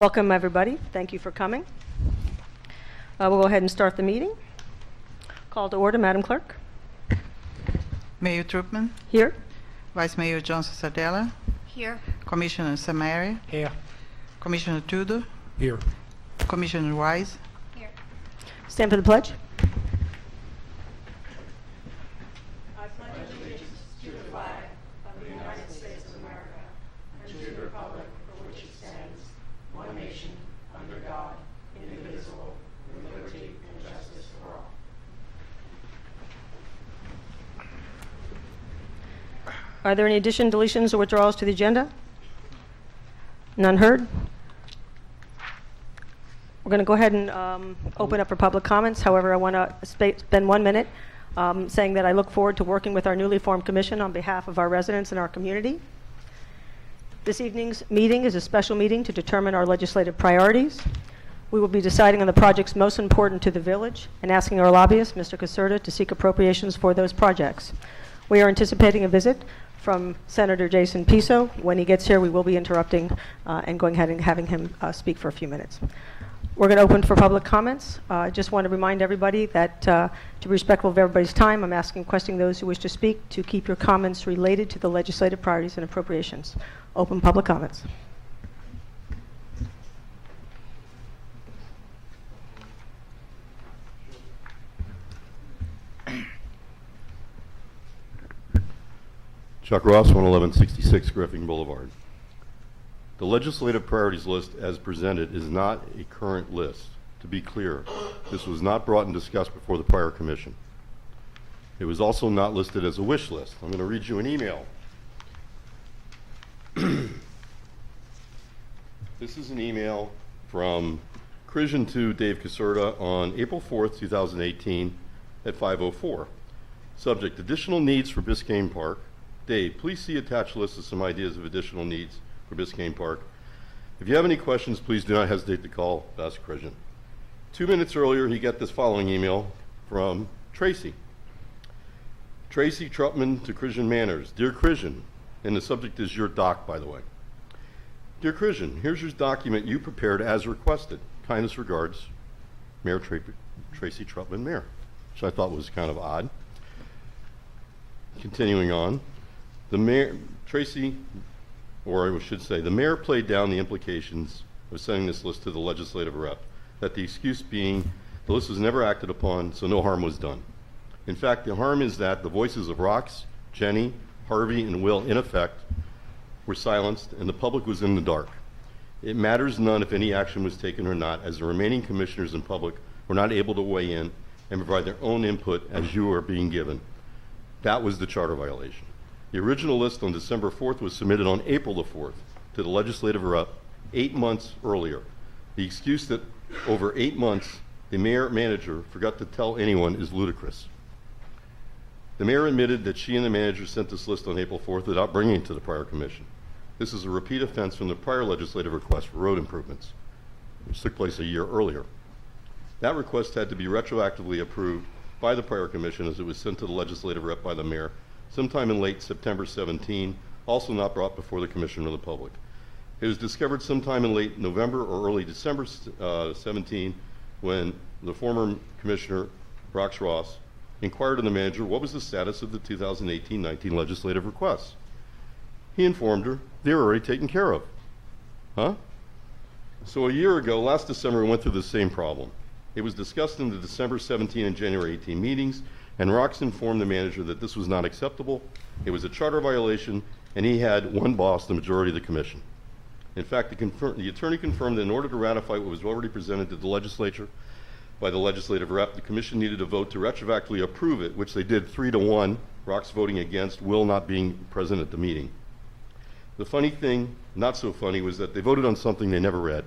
Welcome, everybody. Thank you for coming. We'll go ahead and start the meeting. Call to order, Madam Clerk. Mayor Troopman, Here. Vice Mayor Johnson Sardella, Here. Commissioner Samari, Here. Commissioner Tudor, Here. Commissioner Wise. Here. Stand for the pledge. Are there any additions, deletions, or withdrawals to the agenda? None heard? We're going to go ahead and open up for public comments. However, I want to spend 1 minute saying that I look forward to working with our newly formed commission on behalf of our residents and our community. This evening's meeting is a special meeting to determine our legislative priorities. We will be deciding on the projects most important to the village and asking our lobbyist, Mr. Caserta, to seek appropriations for those projects. We are anticipating a visit from Senator Jason Piso. When he gets here, we will be interrupting and going ahead and having him speak for a few minutes. We're going to open for public comments. I just want to remind everybody that to be respectful of everybody's time, I'm requesting those who wish to speak to keep your comments related to the legislative priorities and appropriations. Open public comments. Chuck Ross, 11166 Griffin Boulevard. The legislative priorities list as presented is not a current list. To be clear, this was not brought and discussed before the prior commission. It was also not listed as a wish list. I'm going to read you an email. This is an email from Christian to Dave Caserta on April 4th, 2018 at 5:04. Subject, additional needs for Biscayne Park. Dave, please see attached list of some ideas of additional needs for Biscayne Park. If you have any questions, please do not hesitate to call Best Christian. 2 minutes earlier, he got this following email from Tracy. Tracy Trutman to Christian Manners. Dear Christian, and the subject is your doc, by the way. Dear Christian, here's your document you prepared as requested. Kindest regards, Mayor Tracy Trutman, Mayor, which I thought was kind of odd. Continuing on. The mayor, Tracy, or I should say, the mayor played down the implications of sending this list to the legislative rep, that the excuse being the list was never acted upon, so no harm was done. In fact, the harm is that the voices of Rox, Jenny, Harvey, and Will, in effect, were silenced, and the public was in the dark. It matters none if any action was taken or not, as the remaining commissioners and public were not able to weigh in and provide their own input as you are being given. That was the charter violation. The original list on December 4th was submitted on April the 4th to the legislative rep 8 months earlier. The excuse that over 8 months the mayor-manager forgot to tell anyone is ludicrous. The mayor admitted that she and the manager sent this list on April 4th without bringing it to the prior commission. This is a repeat offense from the prior legislative request for road improvements, which took place a year earlier. That request had to be retroactively approved by the prior commission as it was sent to the legislative rep by the mayor sometime in late September 17, also not brought before the commission or the public. It was discovered sometime in late November or early December 17 when the former commissioner, Rox Ross, inquired of the manager what was the status of the 2018-19 legislative requests. He informed her they were already taken care of. Huh? So a year ago, last December, we went through the same problem. It was discussed in the December 17 and January 18 meetings, and Rox informed the manager that this was not acceptable, it was a charter violation, and he had one boss, the majority of the commission. In fact, the attorney confirmed that in order to ratify what was already presented to the legislature by the legislative rep, the commission needed a vote to retroactively approve it, which they did 3-1, Rox voting against, Will not being present at the meeting. The funny thing, not so funny, was that they voted on something they never read.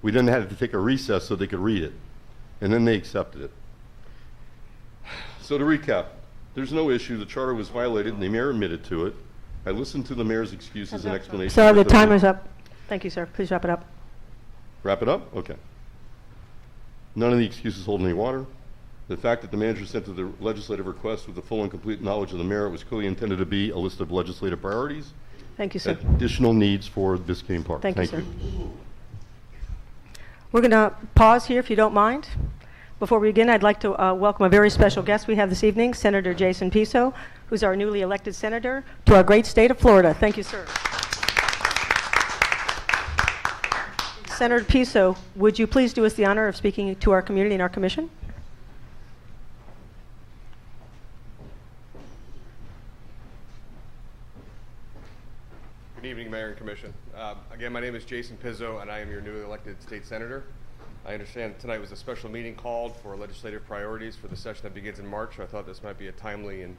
We then had to take a recess so they could read it, and then they accepted it. So to recap, there's no issue. The charter was violated, and the mayor admitted to it. I listened to the mayor's excuses and explanations. Sir, the time is up. Thank you, sir. Please wrap it up. Wrap it up? Okay. None of the excuses hold any water. The fact that the manager sent to the legislative request with the full and complete knowledge of the mayor was clearly intended to be a list of legislative priorities. Thank you, sir. Additional needs for Biscayne Park. Thank you, sir. We're going to pause here if you don't mind. Before we begin, I'd like to welcome a very special guest we have this evening, Senator Jason Piso, who's our newly elected senator to our great state of Florida. Thank you, sir. Senator Piso, would you please do us the honor of speaking to our community and our commission? Good evening, Mayor and Commission. Again, my name is Jason Pizzo, and I am your newly elected state senator. I understand tonight was a special meeting called for legislative priorities for the session that begins in March. I thought this might be a timely and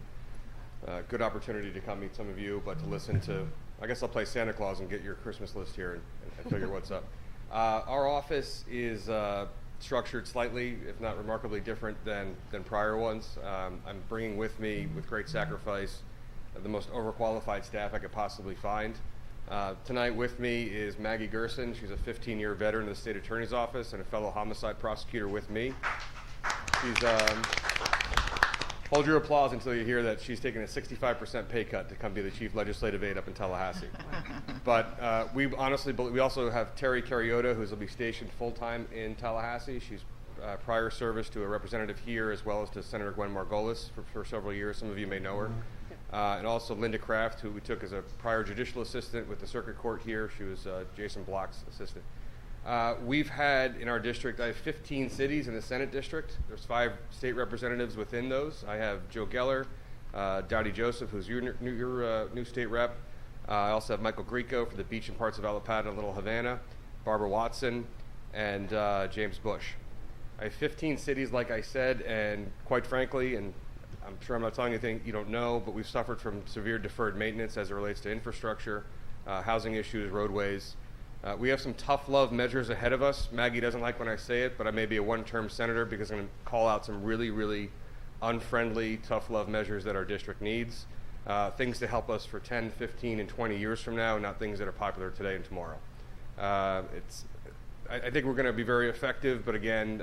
good opportunity to come meet some of you, but to listen to, I guess I'll play Santa Claus and get your Christmas list here and figure what's up. Our office is structured slightly, if not remarkably different than prior ones. I'm bringing with me, with great sacrifice, the most overqualified staff I could possibly find. Tonight with me is Maggie Gerson. She's a 15-year veteran of the state attorney's office and a fellow homicide prosecutor with me. She's, hold your applause until you hear that she's taken a 65% pay cut to come be the chief legislative aide up in Tallahassee. But we also have Terry Cariota, who will be stationed full-time in Tallahassee. She's prior service to a representative here as well as to Senator Gwen Margolis for several years. Some of you may know her. And also Linda Kraft, who we took as a prior judicial assistant with the circuit court here. She was Jason Block's assistant. We've had in our district, I have 15 cities in the Senate district. There's 5 state representatives within those. I have Joe Geller, Dowdy Joseph, who's your new state rep. I also have Michael Grieco for the beach and parts of Allapattah and Little Havana, Barbara Watson, and James Bush. I have 15 cities, like I said, and quite frankly, and I'm sure I'm not telling you anything you don't know, but we've suffered from severe deferred maintenance as it relates to infrastructure, housing issues, roadways. We have some tough love measures ahead of us. Maggie doesn't like when I say it, but I may be a one-term senator because I'm going to call out some really, really unfriendly, tough love measures that our district needs. Things to help us for 10, 15, and 20 years from now, not things that are popular today and tomorrow. I think we're going to be very effective, but again,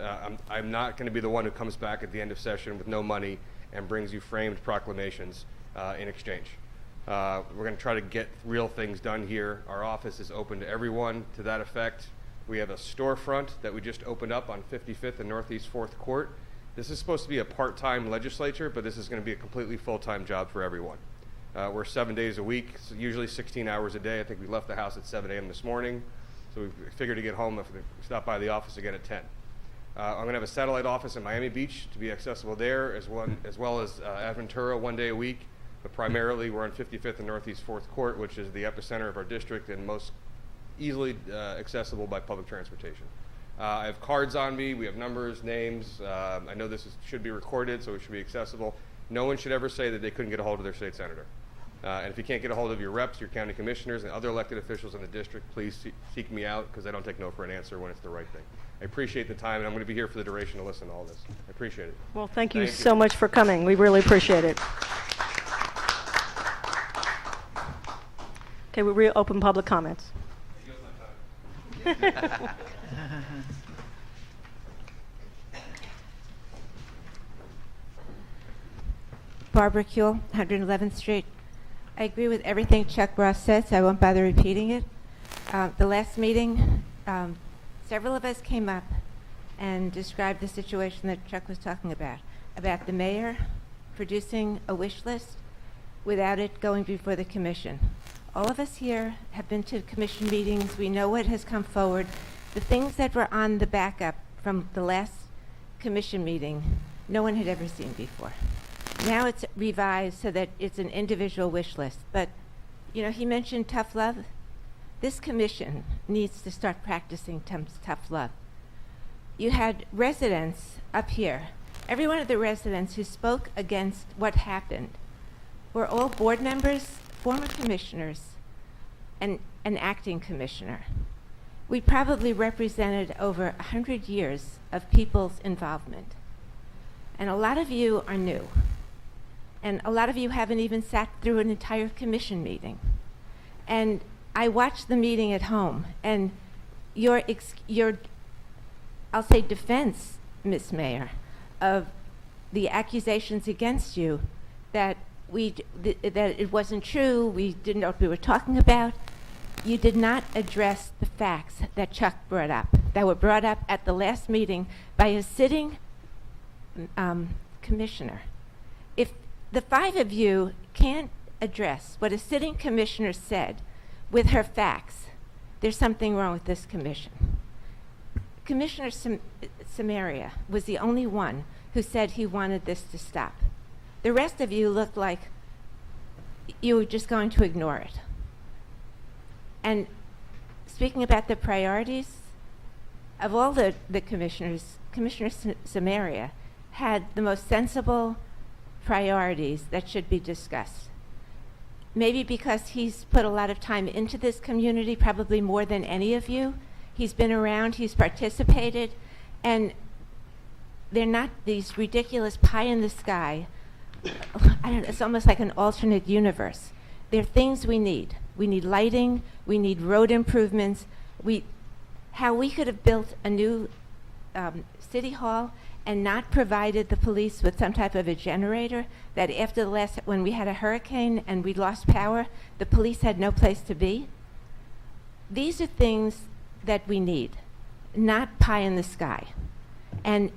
I'm not going to be the one who comes back at the end of session with no money and brings you framed proclamations in exchange. We're going to try to get real things done here. Our office is open to everyone to that effect. We have a storefront that we just opened up on 55th and Northeast 4th Court. This is supposed to be a part-time legislature, but this is going to be a completely full-time job for everyone. We're 7 days a week, so usually 16 hours a day. I think we left the house at 7 a.m. this morning, so we figured to get home if we stop by the office again at 10. I'm going to have a satellite office in Miami Beach to be accessible there, as well as Aventura 1 day a week. But primarily, we're on 55th and Northeast 4th Court, which is the epicenter of our district and most easily accessible by public transportation. I have cards on me. We have numbers, names. I know this should be recorded, so it should be accessible. No one should ever say that they couldn't get a hold of their state senator. And if you can't get a hold of your reps, your county commissioners, and other elected officials in the district, please seek me out, because I don't take no for an answer when it's the right thing. I appreciate the time, and I'm going to be here for the duration to listen to all this. I appreciate it. Well, thank you so much for coming. We really appreciate it. Okay, we reopen public comments. Barbara Kuehl, 111th Street. I agree with everything Chuck Ross said, so I won't bother repeating it. The last meeting, several of us came up and described the situation that Chuck was talking about the mayor producing a wish list without it going before the commission. All of us here have been to commission meetings. We know what has come forward. The things that were on the backup from the last commission meeting, no one had ever seen before. Now it's revised so that it's an individual wish list. But, you know, he mentioned tough love. This commission needs to start practicing tough love. You had residents up here. Every one of the residents who spoke against what happened were all board members, former commissioners, and an acting commissioner. We probably represented over 100 years of people's involvement. And a lot of you are new. And a lot of you haven't even sat through an entire commission meeting. And I watched the meeting at home, and your I'll say defense, Ms. Mayor, of the accusations against you that that it wasn't true, we didn't know what we were talking about. You did not address the facts that Chuck brought up. that were brought up at the last meeting by a sitting commissioner. If the five of you can't address what a sitting commissioner said with her facts, there's something wrong with this commission. Commissioner Samaria was the only one who said he wanted this to stop. The rest of you looked like you were just going to ignore it. And speaking about the priorities, of all the commissioners, Commissioner Samaria had the most sensible priorities that should be discussed. Maybe because he's put a lot of time into this community, probably more than any of you. He's been around, he's participated, and they're not these ridiculous pie in the sky. I don't know, it's almost like an alternate universe. They're things we need. We need lighting, we need road improvements. How we could have built a new city hall and not provided the police with some type of a generator, that after the last, when we had a hurricane and we lost power, the police had no place to be. These are things that we need, not pie in the sky. And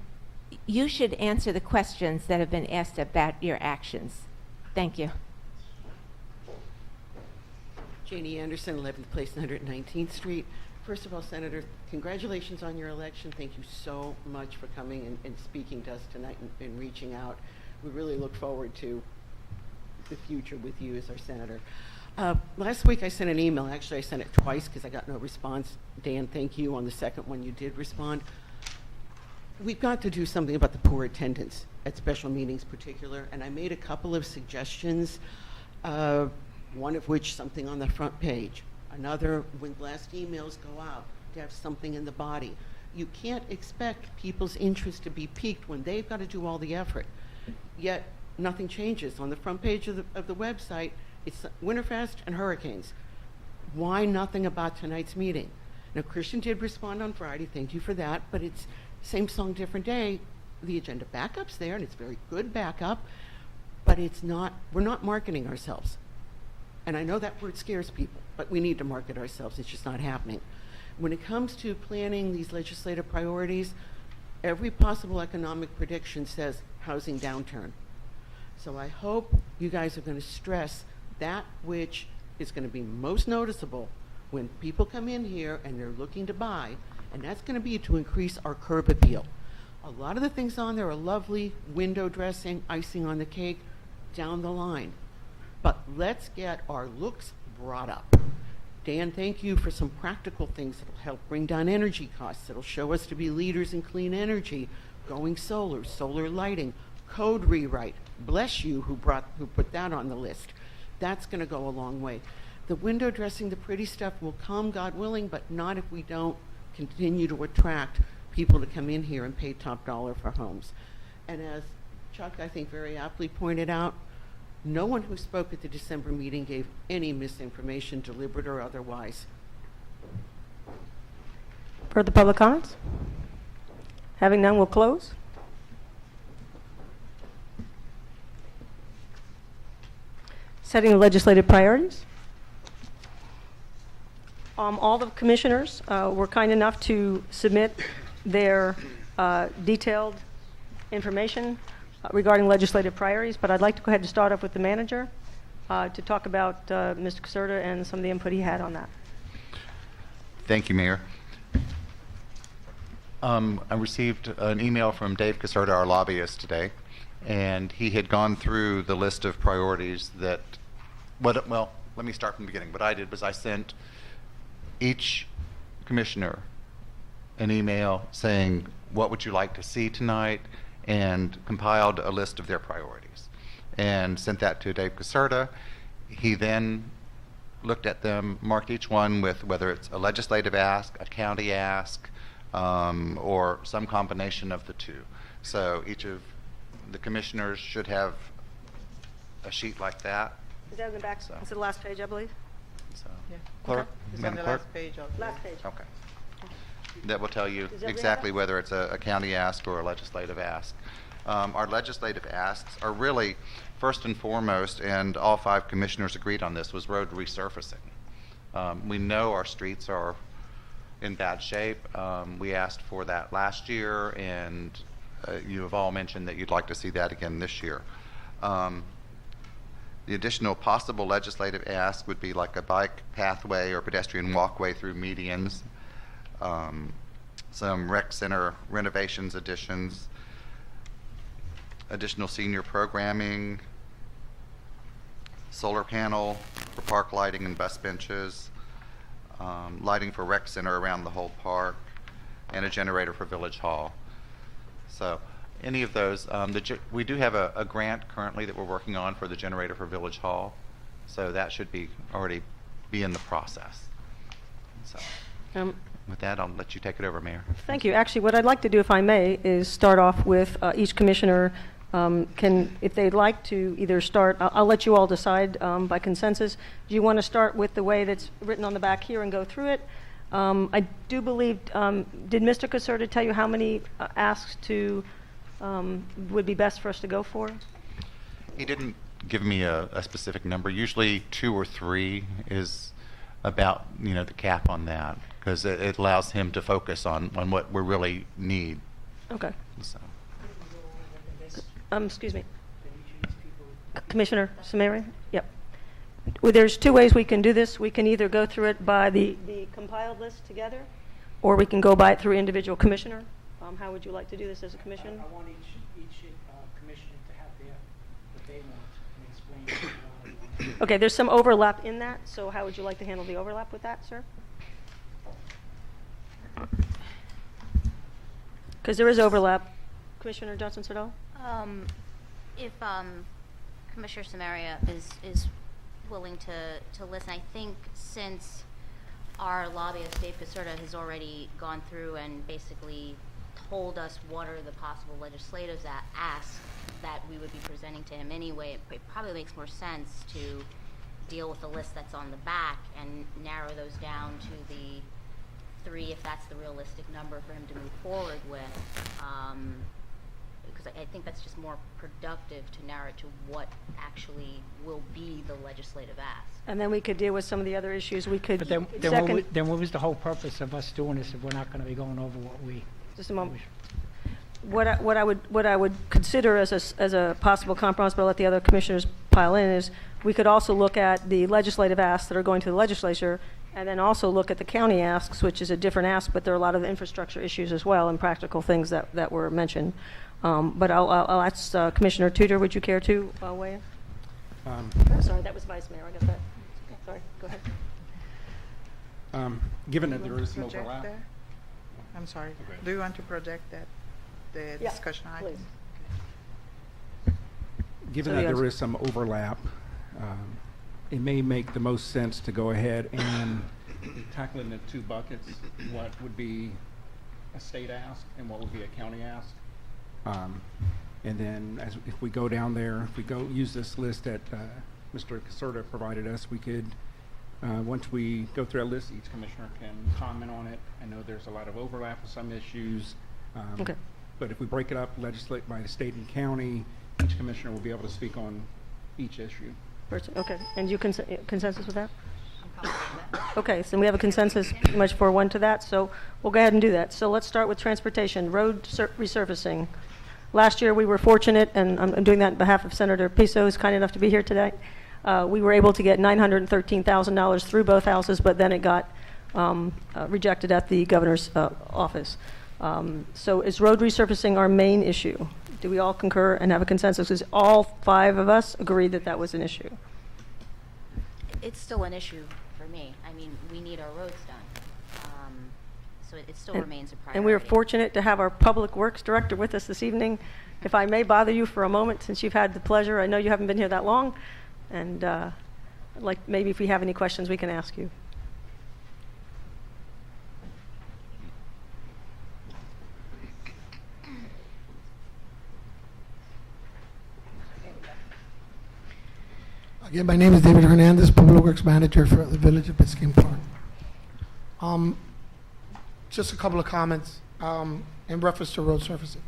you should answer the questions that have been asked about your actions. Thank you. Janie Anderson, 11th Place, 119th Street. First of all, Senator, congratulations on your election. Thank you so much for coming and speaking to us tonight and reaching out. We really look forward to the future with you as our senator. Last week I sent an email. Actually, I sent it twice because I got no response. Dan, thank you. On the second one, you did respond. We've got to do something about the poor attendance at special meetings particular, and I made a couple of suggestions, one of which something on the front page. Another, when blast emails go out, to have something in the body. You can't expect people's interest to be piqued when they've got to do all the effort. Yet, nothing changes. On the front page of the website, it's Winterfest and hurricanes. Why nothing about tonight's meeting? Now, Christian did respond on Friday. Thank you for that. But it's same song, different day. The agenda backup's there, and it's very good backup. But it's not, we're not marketing ourselves. And I know that word scares people, but we need to market ourselves. It's just not happening. When it comes to planning these legislative priorities, every possible economic prediction says housing downturn. So I hope you guys are going to stress that which is going to be most noticeable when people come in here and they're looking to buy, and that's going to be to increase our curb appeal. A lot of the things on there are lovely, window dressing, icing on the cake, down the line. But let's get our looks brought up. Dan, thank you for some practical things that will help bring down energy costs. That'll show us to be leaders in clean energy, going solar, solar lighting, code rewrite. Bless you who put that on the list. That's going to go a long way. The window dressing, the pretty stuff will come, God willing, but not if we don't continue to attract people to come in here and pay top dollar for homes. And as Chuck, I think, very aptly pointed out, no one who spoke at the December meeting gave any misinformation, deliberate or otherwise. Further public comments? Having none, we'll close. Setting the legislative priorities. All the commissioners were kind enough to submit their detailed information regarding legislative priorities, but I'd like to go ahead and start off with the manager to talk about Mr. Caserta and some of the input he had on that. Thank you, Mayor. I received an email from Dave Caserta, our lobbyist, today, and he had gone through the list of priorities that, well, let me start from the beginning. What I did was I sent each commissioner an email saying, what would you like to see tonight, and compiled a list of their priorities and sent that to Dave Caserta. He then looked at them, marked each one with whether it's a legislative ask, a county ask, or some combination of the two. So each of the commissioners should have a sheet like that. Is that in the back? So. It's the last page, I believe. So, Yeah. Clerk, It's on Madam the Clerk? last page of Last page. Okay. That will tell you Does everybody exactly have it? whether it's a county ask or a legislative ask. Our legislative asks are really, first and foremost, and all 5 commissioners agreed on this, was road resurfacing. We know our streets are in bad shape. We asked for that last year, and you have all mentioned that you'd like to see that again this year. The additional possible legislative ask would be like a bike pathway or pedestrian walkway through medians, some rec center renovations, additions, additional senior programming, solar panel for park lighting and bus benches, lighting for rec center around the whole park, and a generator for Village Hall. So any of those, we do have a grant currently that we're working on for the generator for Village Hall, so that should be already be in the process. So with that, I'll let you take it over, Mayor. Thank you. Actually, what I'd like to do, if I may, is start off with each commissioner if they'd like to either start, I'll let you all decide by consensus. Do you want to start with the way that's written on the back here and go through it? I do believe, did Mr. Caserta tell you how many asks would be best for us to go for? He didn't give me a specific number. Usually 2 or 3 is about, the cap on that, because it allows him to focus on what we really need. Okay. So. Excuse me. Commissioner Samari? Yep. Well, there's 2 ways we can do this. We can either go through it by the compiled list together, or we can go by it through individual commissioner. How would you like to do this as a commission? I want each commissioner to have what they want and explain what they want. Okay, there's some overlap in that, so how would you like to handle the overlap with that, sir? Because there is overlap. Commissioner Johnson-Sardell? If Commissioner Samaria is willing to listen, I think since our lobbyist, Dave Caserta, has already gone through and basically told us what are the possible legislatives asks that we would be presenting to him anyway, it probably makes more sense to deal with the list that's on the back and narrow those down to the 3, if that's the realistic number for him to move forward with. Because I think that's just more productive to narrow it to what actually will be the legislative ask. And then we could deal with some of the other issues. We could But then what was the whole purpose of us doing this if we're not going to be going over what we... Just a moment. What I would consider as a possible compromise, but I'll let the other commissioners pile in, is we could also look at the legislative asks that are going to the legislature, and then also look at the county asks, which is a different ask, but there are a lot of infrastructure issues as well and practical things that were mentioned. But I'll ask Commissioner Tudor, would you care to weigh in? Sorry, that was Vice Mayor. I got that. Sorry, go ahead. Given that there is an overlap. I'm sorry. Do you want to project the Yeah, discussion item? please. Given So that yes. there is some overlap, it may make the most sense to go ahead and tackle it into 2 buckets. What would be a state ask and what would be a county ask? And then if we go down there, if we go use this list that Mr. Caserta provided us, we could, once we go through that list, each commissioner can comment on it. I know there's a lot of overlap with some issues. Okay. But if we break it up, legislate by the state and county, each commissioner will be able to speak on each issue. Okay, and you consensus with that? Okay, so we have a consensus pretty much for 1 to that, so we'll go ahead and do that. So let's start with transportation, road resurfacing. Last year we were fortunate, and I'm doing that on behalf of Senator Piso, who's kind enough to be here today. We were able to get $913,000 through both houses, but then it got rejected at the governor's office. So is road resurfacing our main issue? Do we all concur and have a consensus? Because all 5 of us agree that that was an issue. It's still an issue for me. I mean, we need our roads done. So it still remains a priority. And we are fortunate to have our Public Works Director with us this evening. If I may bother you for a moment, since you've had the pleasure, I know you haven't been here that long, and like maybe if we have any questions, we can ask you. Again, my name is David Hernandez, Public Works Manager for the Village of Biscayne Park. Just a couple of comments in reference to road surfacing.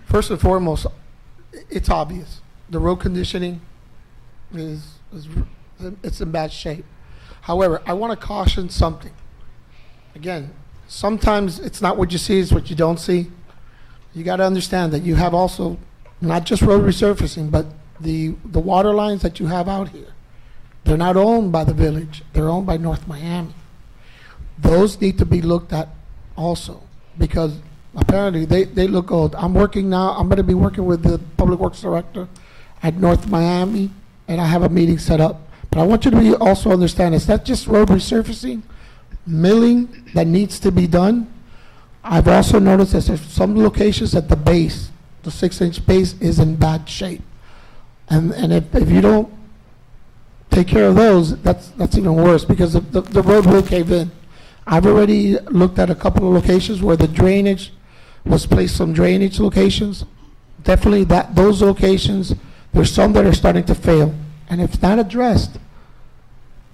First and foremost, it's obvious. The road conditioning it's in bad shape. However, I want to caution something. Again, sometimes it's not what you see, it's what you don't see. You got to understand that you have also not just road resurfacing, but the water lines that you have out here. They're not owned by the village. They're owned by North Miami. Those need to be looked at also, because apparently they look old. I'm working now, I'm going to be working with the Public Works Director at North Miami, and I have a meeting set up. But I want you to be also understand, it's not just road resurfacing, milling that needs to be done. I've also noticed that there's some locations at the base, the 6-inch base is in bad shape. And if you don't take care of those, that's even worse, because the road will cave in. I've already looked at a couple of locations where the drainage was placed, some drainage locations. Definitely those locations, there's some that are starting to fail. And if not addressed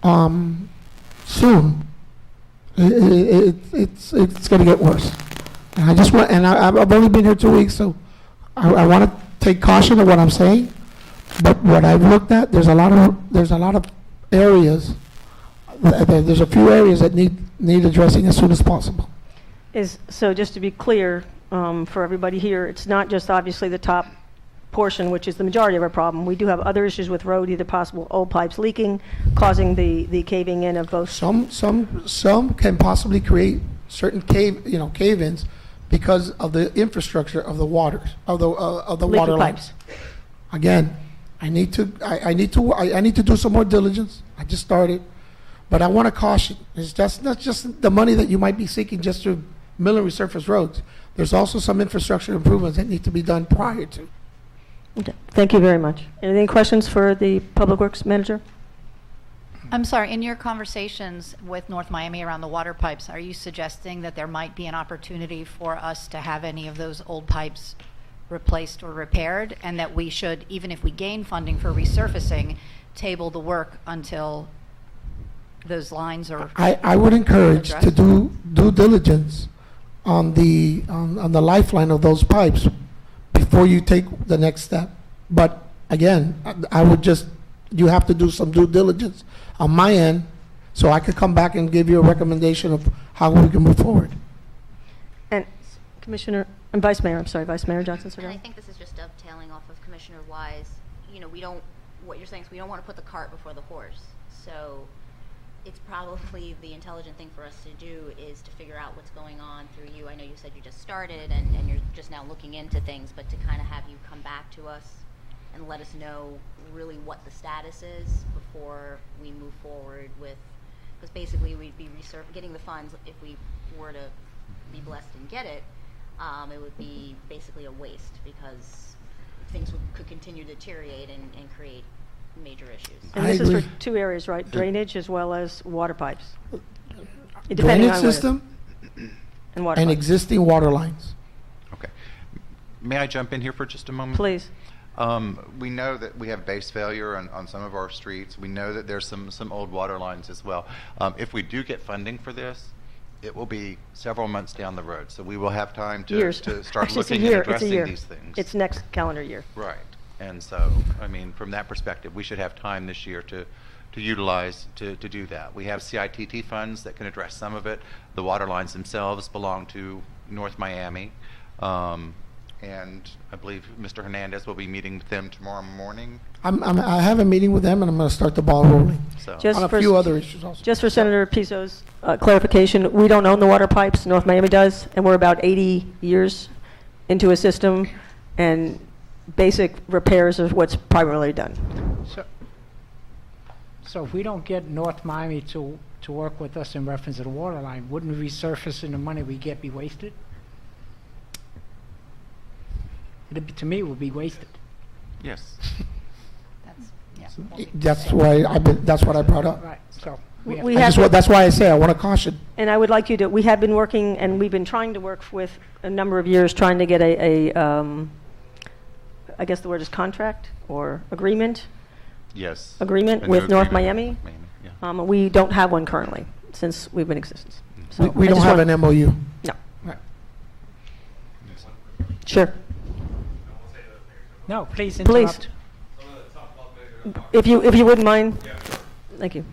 soon, it's going to get worse. And I've only been here 2 weeks, so I want to take caution of what I'm saying. But what I've looked at, there's a lot of areas. There's a few areas that need addressing as soon as possible. So just to be clear, for everybody here, it's not just obviously the top portion, which is the majority of our problem. We do have other issues with road, either possible old pipes leaking, causing the caving in of both. Some can possibly create certain cave-ins because of the infrastructure of the waters, of the water lines. Again, I need to do some more diligence. I just started, but I want to caution. It's just not just the money that you might be seeking just to mill and resurface roads. There's also some infrastructure improvements that need to be done prior to. Okay. Thank you very much. Any questions for the Public Works Manager? I'm sorry, in your conversations with North Miami around the water pipes, are you suggesting that there might be an opportunity for us to have any of those old pipes replaced or repaired, and that we should, even if we gain funding for resurfacing, table the work until those lines are I would encourage addressed? to do due diligence on the lifeline of those pipes before you take the next step. But again, I would just, you have to do some due diligence on my end so I could come back and give you a recommendation of how we can move forward. And Commissioner, and Vice Mayor Johnson And I Sordell. think this is just dovetailing off of Commissioner Wise. What you're saying is we don't want to put the cart before the horse. So it's probably the intelligent thing for us to do is to figure out what's going on through you. I know you said you just started and you're just now looking into things, but to kind of have you come back to us and let us know really what the status is before we move forward with, because basically we'd be getting the funds if we were to be blessed and get it. It would be basically a waste because things could continue to deteriorate and create major issues. And I this is agree. for two areas, right? Drainage as well as water pipes. Depending Drainage on what it is. system And water and pipes. existing water lines. Okay. May I jump in here for just a moment? Please. We know that we have base failure on some of our streets. We know that there's some old water lines as well. If we do get funding for this, it will be several months down the road. So we will have time to Years. start Actually, it's a looking year. and addressing It's a year. these things. It's next calendar year. Right. And so, I mean, from that perspective, we should have time this year to utilize to do that. We have CITT funds that can address some of it. The water lines themselves belong to North Miami. And I believe Mr. Hernandez will be meeting with them tomorrow morning. I have a meeting with them, and I'm going to start the ball rolling So, Just on a for- few other issues also. Just for Senator Pizzo's clarification, we don't own the water pipes, North Miami does, and we're about 80 years into a system, and basic repairs is what's primarily done. So if we don't get North Miami to work with us in reference to the water line, wouldn't resurfacing the money we get be wasted? To me, it would be wasted. yes. That's what I brought up. Right, so We have, That's why I say I want to caution. and I would like you to, we have been working, and we've been trying to work with a number of years, trying to get I guess the word is contract or agreement Yes. Agreement A new with North agreement. Miami? Yeah. We don't have one currently, since we've been in existence. So We I don't just have want- an MOU. No. Right. Sure. No, please Please. interrupt. If you wouldn't mind. Thank you.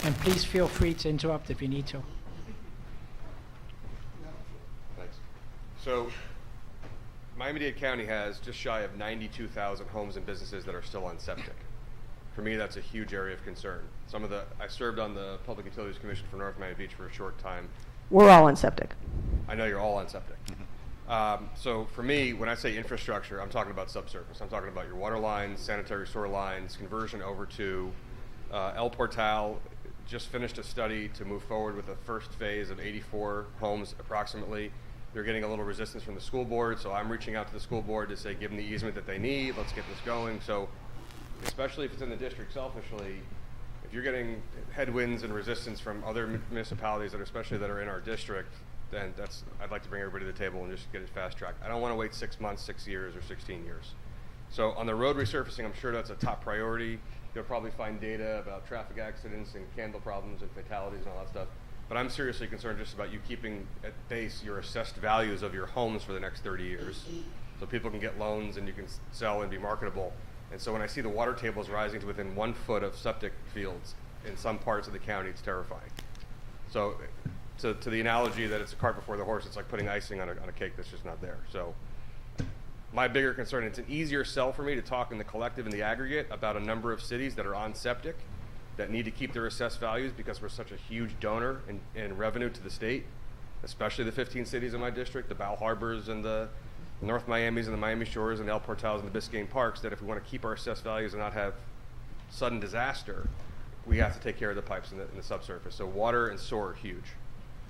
And please feel free to interrupt if you need to. Thanks. So, Miami-Dade County has just shy of 92,000 homes and businesses that are still on septic. For me, that's a huge area of concern. I served on the Public Utilities Commission for North Miami Beach for a short time. We're all on septic. I know you're all on septic. So for me, when I say infrastructure, I'm talking about subsurface. I'm talking about your water lines, sanitary sewer lines, conversion over to El Portal. Just finished a study to move forward with the first phase of 84 homes approximately. They're getting a little resistance from the school board, so I'm reaching out to the school board to say, give them the easement that they need, let's get this going. So especially if it's in the district selfishly, if you're getting headwinds and resistance from other municipalities especially that are in our district, then I'd like to bring everybody to the table and just get it fast tracked. I don't want to wait 6 months, 6 years, or 16 years. So on the road resurfacing, I'm sure that's a top priority. You'll probably find data about traffic accidents and candle problems and fatalities and all that stuff. But I'm seriously concerned just about you keeping at base your assessed values of your homes for the next 30 years, so people can get loans and you can sell and be marketable. And so when I see the water tables rising to within 1 foot of septic fields in some parts of the county, it's terrifying. So to the analogy that it's a cart before the horse, it's like putting icing on a cake that's just not there. So my bigger concern, it's an easier sell for me to talk in the collective and the aggregate about a number of cities that are on septic that need to keep their assessed values because we're such a huge donor in revenue to the state, especially the 15 cities in my district, the Bal Harbors and the North Miamis and the Miami Shores and El Portals and the Biscayne Parks, that if we want to keep our assessed values and not have sudden disaster, we have to take care of the pipes in the subsurface. So water and sewer are huge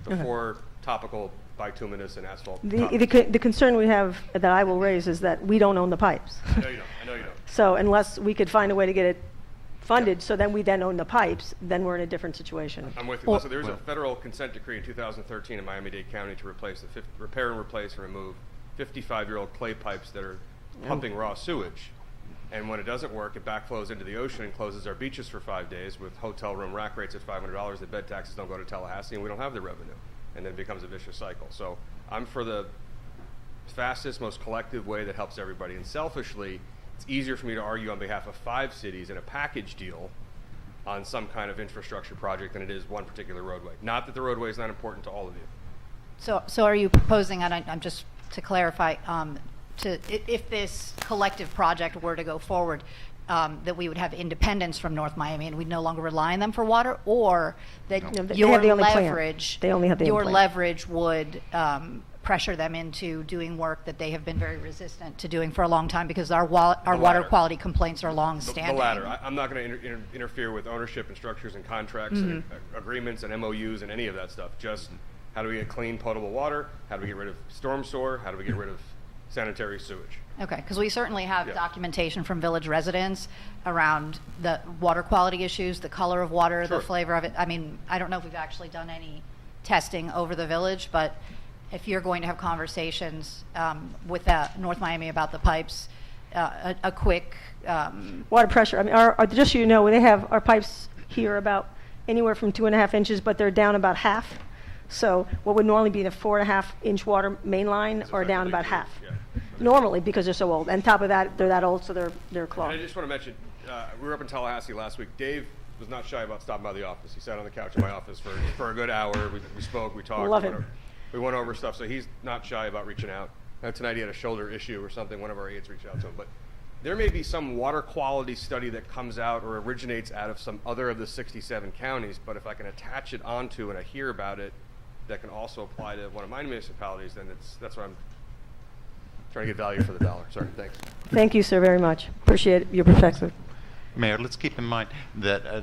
before topical bituminous and asphalt. The concern we have that I will raise is that we don't own the pipes. I know you don't. So unless we could find a way to get it funded, so then we then own the pipes, then we're in a different situation. I'm with you. So there was a federal consent decree in 2013 in Miami-Dade County to repair and replace and remove 55-year-old clay pipes that are pumping raw sewage. And when it doesn't work, it backflows into the ocean and closes our beaches for 5 days with hotel room rack rates at $500. The bed taxes don't go to Tallahassee, and we don't have the revenue. And then it becomes a vicious cycle. So I'm for the fastest, most collective way that helps everybody. And selfishly, it's easier for me to argue on behalf of 5 cities in a package deal on some kind of infrastructure project than it is one particular roadway. Not that the roadway is not important to all of you. So are you proposing, and I'm just to clarify, if this collective project were to go forward, that we would have independence from North Miami and we'd no longer rely on them for water, or that your leverage, they only have the your plan. leverage would pressure them into doing work that they have been very resistant to doing for a long time because our water quality complaints are long-standing. The latter. I'm not going to interfere with ownership and structures and contracts and agreements and MOUs and any of that stuff. Just how do we get clean, potable water? How do we get rid of storm sewer? How do we get rid of sanitary sewage? Okay, because we certainly have documentation from village residents around the water quality issues, the color of water, the flavor of it. I mean, I don't know if we've actually done any testing over the village, but if you're going to have conversations with North Miami about the pipes, a quick water pressure. I mean, just so you know, they have our pipes here about anywhere from 2.5 inches, but they're down about half. So what would normally be the 4.5-inch water main line are down about half. Normally, because they're so old. And top of that, they're that old, so they're clogged. And I just want to mention, we were up in Tallahassee last week. Dave was not shy about stopping by the office. He sat on the couch in my office for a good hour. We spoke, we talked. Love him. We went over stuff, so he's not shy about reaching out. Tonight he had a shoulder issue or something. One of our aides reached out to him. But there may be some water quality study that comes out or originates out of some other of the 67 counties, but if I can attach it onto and I hear about it, that can also apply to one of my municipalities, then that's what I'm trying to get value for the dollar. Sorry, thanks. Thank you, sir, very much. Appreciate your perspective. Mayor, let's keep in mind that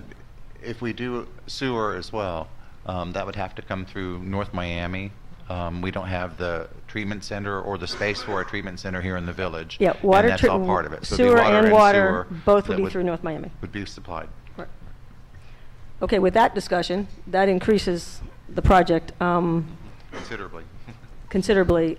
if we do sewer as well, that would have to come through North Miami. We don't have the treatment center or the space for a treatment center here in the village. Yeah, water, and that's all part of it. So sewer and water, sewer both would be through North Miami. Would be supplied. Right. Okay, with that discussion, that increases the project Considerably. considerably.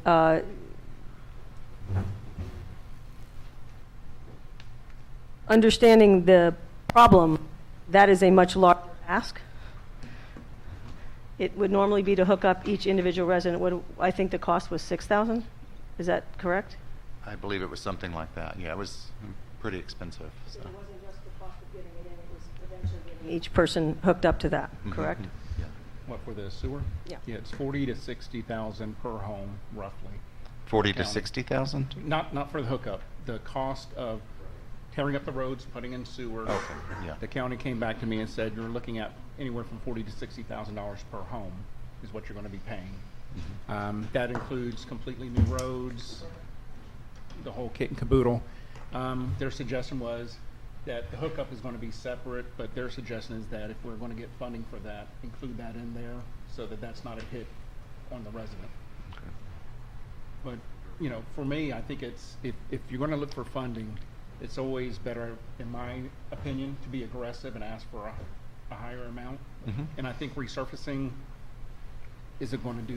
Understanding the problem, that is a much larger ask. It would normally be to hook up each individual resident. I think the cost was $6,000. Is that correct? I believe it was something like that. Yeah, it was pretty expensive. So. It wasn't just the cost of getting it in, it was eventually getting each person hooked up to that, Mhm. correct? Yeah. What, for the sewer? Yeah. Yeah, it's 40 to 60,000 per home, roughly. 40 to County. 60,000? Not for the hookup. The cost of tearing up the roads, putting in sewer. Okay, yeah. The county came back to me and said, you're looking at anywhere from $40,000 to $60,000 per home is what you're going to be paying. That includes completely new roads, the whole kit and caboodle. Their suggestion was that the hookup is going to be separate, but their suggestion is that if we're going to get funding for that, include that in there so that that's not a hit on the resident. Okay. But, you know, for me, I think it's, if you're going to look for funding, it's always better, in my opinion, to be aggressive and ask for a higher amount. Mhm. And I think resurfacing isn't going to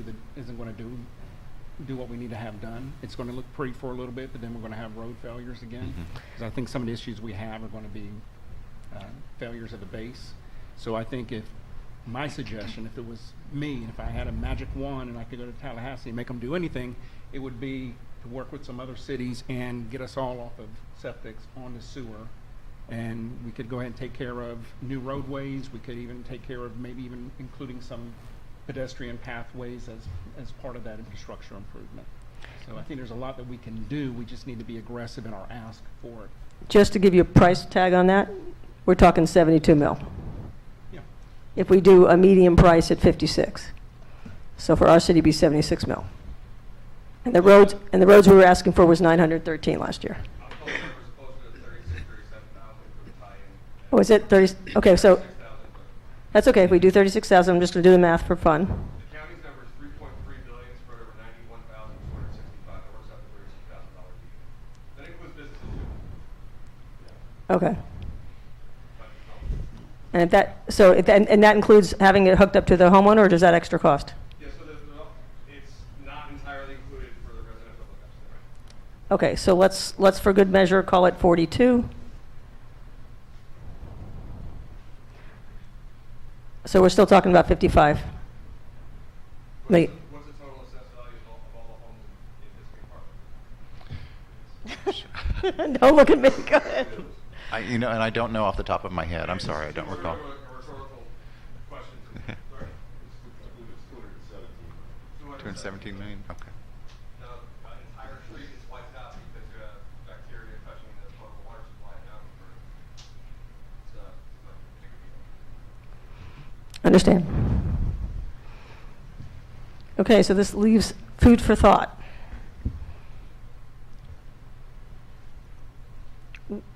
do what we need to have done. It's going to look pretty for a little bit, but then we're going to have road failures again. Mhm. Because I think some of the issues we have are going to be failures at the base. So I think if my suggestion, if it was me, if I had a magic wand and I could go to Tallahassee and make them do anything, it would be to work with some other cities and get us all off of septics onto sewer. And we could go ahead and take care of new roadways. We could even take care of maybe even including some pedestrian pathways as part of that infrastructure improvement. So I think there's a lot that we can do. We just need to be aggressive in our ask for it. Just to give you a price tag on that, we're talking 72 mil. Yeah. If we do a medium price at 56. So for our city, it'd be 76 mil. And the roads we were asking for was 913 last year. Oh, is it 30? Okay, so that's okay. If we do 36,000, I'm just going to do the math for fun. The county's number is 3.3 billion spread over 91,265. That works out to $36,000 a year. That includes businesses too. Okay. And if that, so if that, and that includes having it hooked up to the homeowner, or does that extra cost? Yeah, so it's not entirely included for the residential hookups. Okay, so let's for good measure call it 42. So we're still talking about 55. Wait. What's the total assessed value of all the homes in Biscayne Park? Don't look at me. Go ahead. And I don't know off the top of my head. I'm sorry, I don't recall. A rhetorical question. Sorry. 217 million? Okay. The entire street is wiped out because you have bacteria touching the potable water supply now. It's a big deal. Understand. Okay, so this leaves food for thought.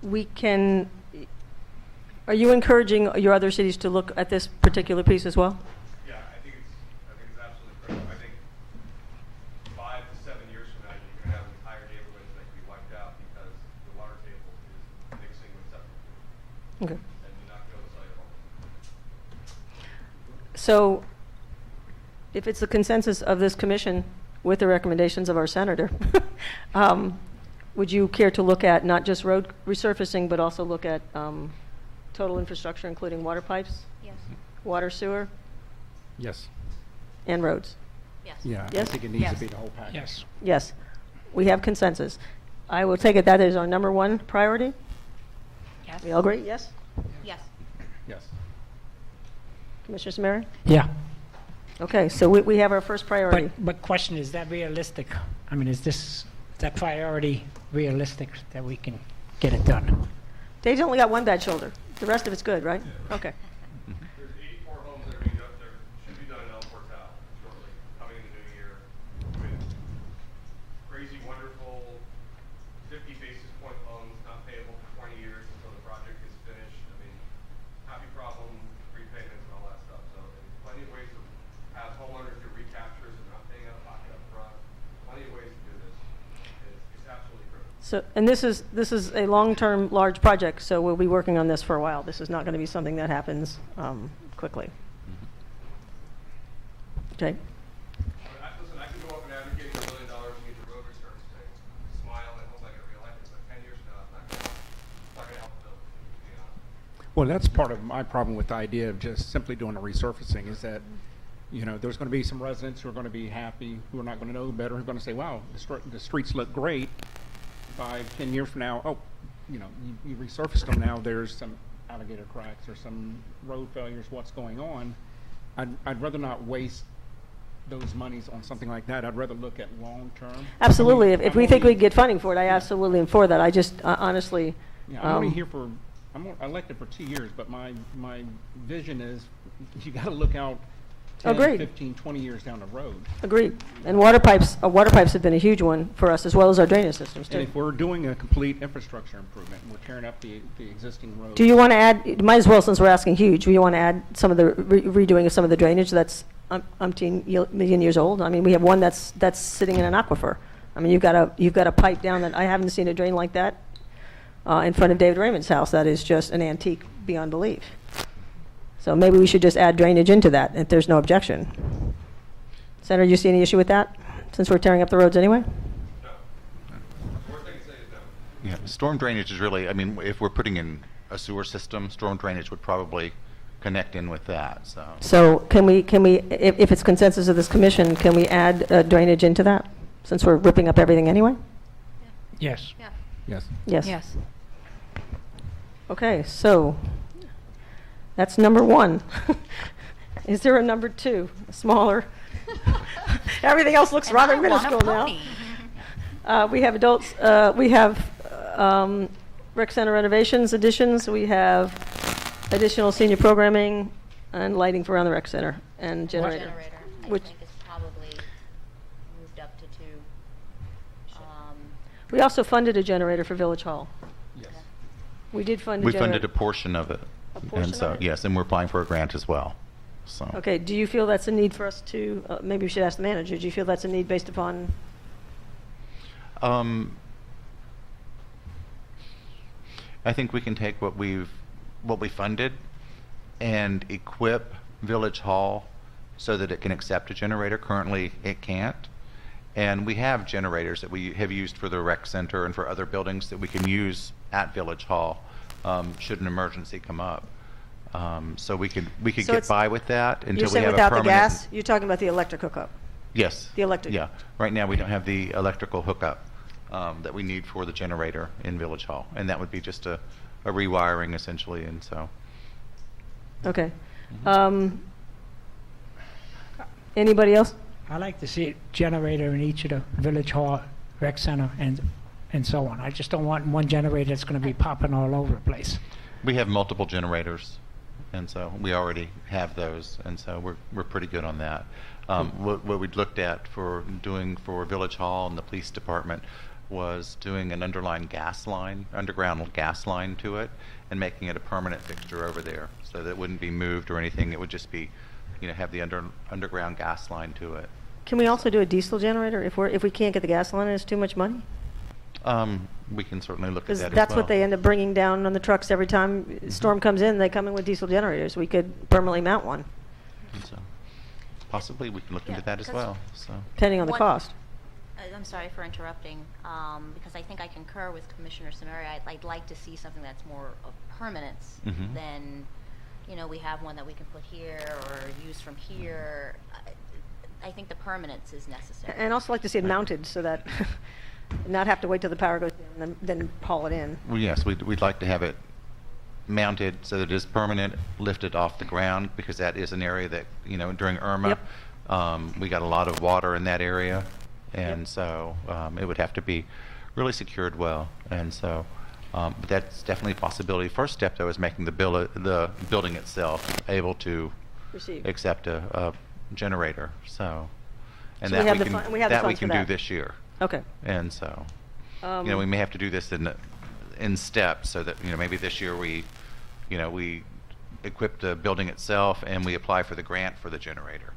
We can, are you encouraging your other cities to look at this particular piece as well? Yeah, I think it's absolutely critical. I think 5 to 7 years from now, you're going to have entire neighborhoods that can be wiped out because the water table is mixing with septic. Okay. And you're not going to site home. So if it's the consensus of this commission with the recommendations of our senator, would you care to look at not just road resurfacing, but also look at total infrastructure, including water pipes, Yes. water, sewer, Yes. and roads? Yes. Yeah, I Yes? think it needs Yes. to be the whole package. Yes. Yes, we have consensus. I will take it that is our number one priority. Yes. We all agree? Yes? Yes. Yes. Commissioner Samari? Yeah. Okay, so we have our first priority. But question, is that realistic? I mean, is that priority realistic that we can get it done? Dave's only got one bad shoulder. The rest of it's good, right? Okay. There's 84 homes that are being done, there should be done in El Portal shortly, coming in the new year, with crazy, wonderful 50 basis point loans, not payable for 20 years until the project is finished. I mean, happy problem, repayments and all that stuff. So there's plenty of ways to have homeowners do recaptures and not paying out of pocket up front. Plenty of ways to do this. It's absolutely critical. So, and this is a long-term, large project, so we'll be working on this for a while. This is not going to be something that happens quickly. Okay. Listen, I can go up and advocate for $1 billion and get the road resurfacing, smile and hope I get reelected, but 10 years from now, it's not going to help the village, to be honest. Well, that's part of my problem with the idea of just simply doing a resurfacing is that, you know, there's going to be some residents who are going to be happy, who are not going to know better, who are going to say, wow, the streets look great. 5, 10 years from now, oh, you know, you resurfaced them now, there's some alligator cracks or some road failures, what's going on, I'd rather not waste those monies on something like that. I'd rather look at long-term. Absolutely. I mean, If we think we get funding for it, I absolutely am for that. I just honestly. Yeah, I'm only here for, I'm elected for 2 years, but my vision is you got to look out 10, Agreed. 15, 20 years down the road. Agreed. And water pipes have been a huge one for us, as well as our drainage systems, And too. if we're doing a complete infrastructure improvement, and we're tearing up the existing roads. Do you want to add, might as well, since we're asking huge, do you want to add some of the redoing of some of the drainage that's umpteen million years old? I mean, we have one that's sitting in an aquifer. I mean, you've got a pipe down that I haven't seen a drain like that in front of David Raymond's house. That is just an antique beyond belief. So maybe we should just add drainage into that if there's no objection. Senator, do you see any issue with that, since we're tearing up the roads anyway? Yeah, storm drainage is really, I mean, if we're putting in a sewer system, storm drainage would probably connect in with that, so. So can we, if it's consensus of this commission, can we add drainage into that, since we're ripping up everything anyway? Yes. Yeah. Yes. Yes. Yes. Okay, so that's number one. Is there a number two, smaller? Everything else looks And rather I want a minuscule now. pony. We have adults, we have rec center renovations, additions, we have additional senior programming and lighting for around the rec center and generator. Generator, I Which- think is probably moved up to 2. We also funded a generator for Village Hall. Yes. We did fund a We generator. funded a portion of it. A portion And so, of it? yes, and we're applying for a grant as well, so. Okay, do you feel that's a need for us to, maybe we should ask the manager, do you feel that's a need based upon, I think we can take what we funded and equip Village Hall so that it can accept a generator. Currently, it can't. And we have generators that we have used for the rec center and for other buildings that we can use at Village Hall, should an emergency come up. So we could So get it's- by with that you're until we saying have a without the permanent. gas? You're talking about the electric hookup? Yes. The electric. Yeah. Right now, we don't have the electrical hookup that we need for the generator in Village Hall. And that would be just a rewiring essentially, and so. Okay. Anybody else? I like to see a generator in each of the Village Hall, Rec Center, and so on. I just don't want one generator that's going to be popping all over the place. We have multiple generators, and so we already have those, and so we're pretty good on that. What we'd looked at for doing for Village Hall and the police department was doing an underground gas line to it and making it a permanent fixture over there so that it wouldn't be moved or anything. It would just be, have the underground gas line to it. Can we also do a diesel generator if we can't get the gas line and it's too much money? We can certainly look at Because that as well. that's what they end up bringing down on the trucks every time a storm comes in. They come in with diesel generators. We could permanently mount one, And so possibly we can look Yeah, into that as because- well, so. depending on the One- cost. I'm sorry for interrupting, because I think I concur with Commissioner Samaria. I'd like to see something that's more of permanence Mhm. than, we have one that we can put here or use from here. I think the permanence is necessary. And also like to see it mounted so that not have to wait till the power goes down and then haul it in. Well, yes, we'd like to have it mounted so that it is permanent, lifted off the ground, because that is an area that, during Irma, Yep. we got a lot of water in that area, and Yep. so it would have to be really secured well, and so but that's definitely a possibility. First step, though, is making the building itself able to Receive. accept a generator, so. And So that we have the can, fun- we have the that we funds for can do that. this year. Okay. And so, Um, we may have to do this in steps so that, maybe this year we equip the building itself and we apply for the grant for the generator.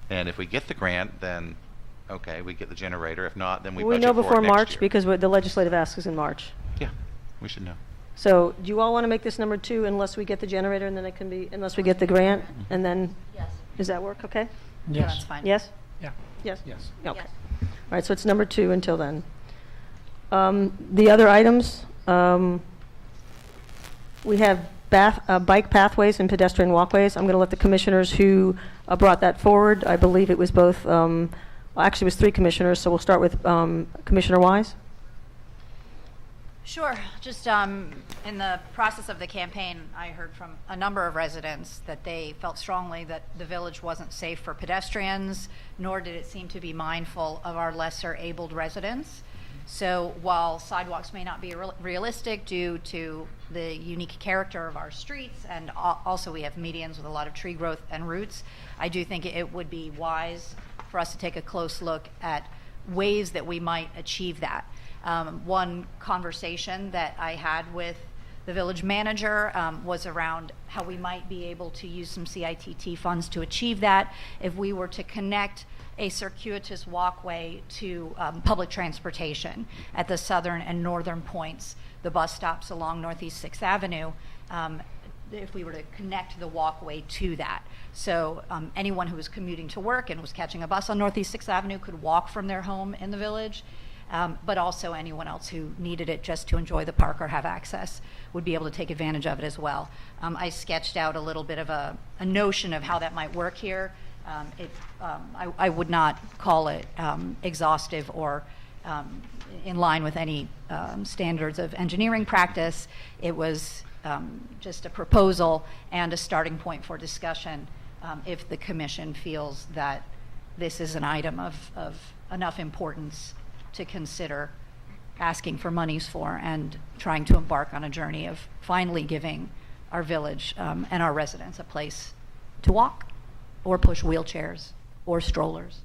And if we get the grant, then, okay, we get the generator. If not, then we budget know for it before next March year. because the legislative ask is in March. Yeah, we should know. So do you all want to make this number 2 unless we get the generator and then it can be, unless we get the grant and then, Yes. does that work? Okay? Yeah, Yes. that's fine. Yes? Yeah. Yes? Yes. Okay. Yes. All right, so it's number 2 until then. The other items, we have bike pathways and pedestrian walkways. I'm going to let the commissioners who brought that forward, I believe it was both, actually it was 3 commissioners, so we'll start with Commissioner Wise. Sure. Just in the process of the campaign, I heard from a number of residents that they felt strongly that the village wasn't safe for pedestrians, nor did it seem to be mindful of our lesser abled residents. So while sidewalks may not be realistic due to the unique character of our streets, and also we have medians with a lot of tree growth and roots, I do think it would be wise for us to take a close look at ways that we might achieve that. One conversation that I had with the village manager was around how we might be able to use some CITT funds to achieve that if we were to connect a circuitous walkway to public transportation at the southern and northern points, the bus stops along Northeast 6th Avenue, if we were to connect the walkway to that. So anyone who was commuting to work and was catching a bus on Northeast 6th Avenue could walk from their home in the village. But also anyone else who needed it just to enjoy the park or have access would be able to take advantage of it as well. I sketched out a little bit of a notion of how that might work here. I would not call it exhaustive or in line with any standards of engineering practice. It was just a proposal and a starting point for discussion if the commission feels that this is an item of enough importance to consider asking for monies for and trying to embark on a journey of finally giving our village and our residents a place to walk or push wheelchairs or strollers.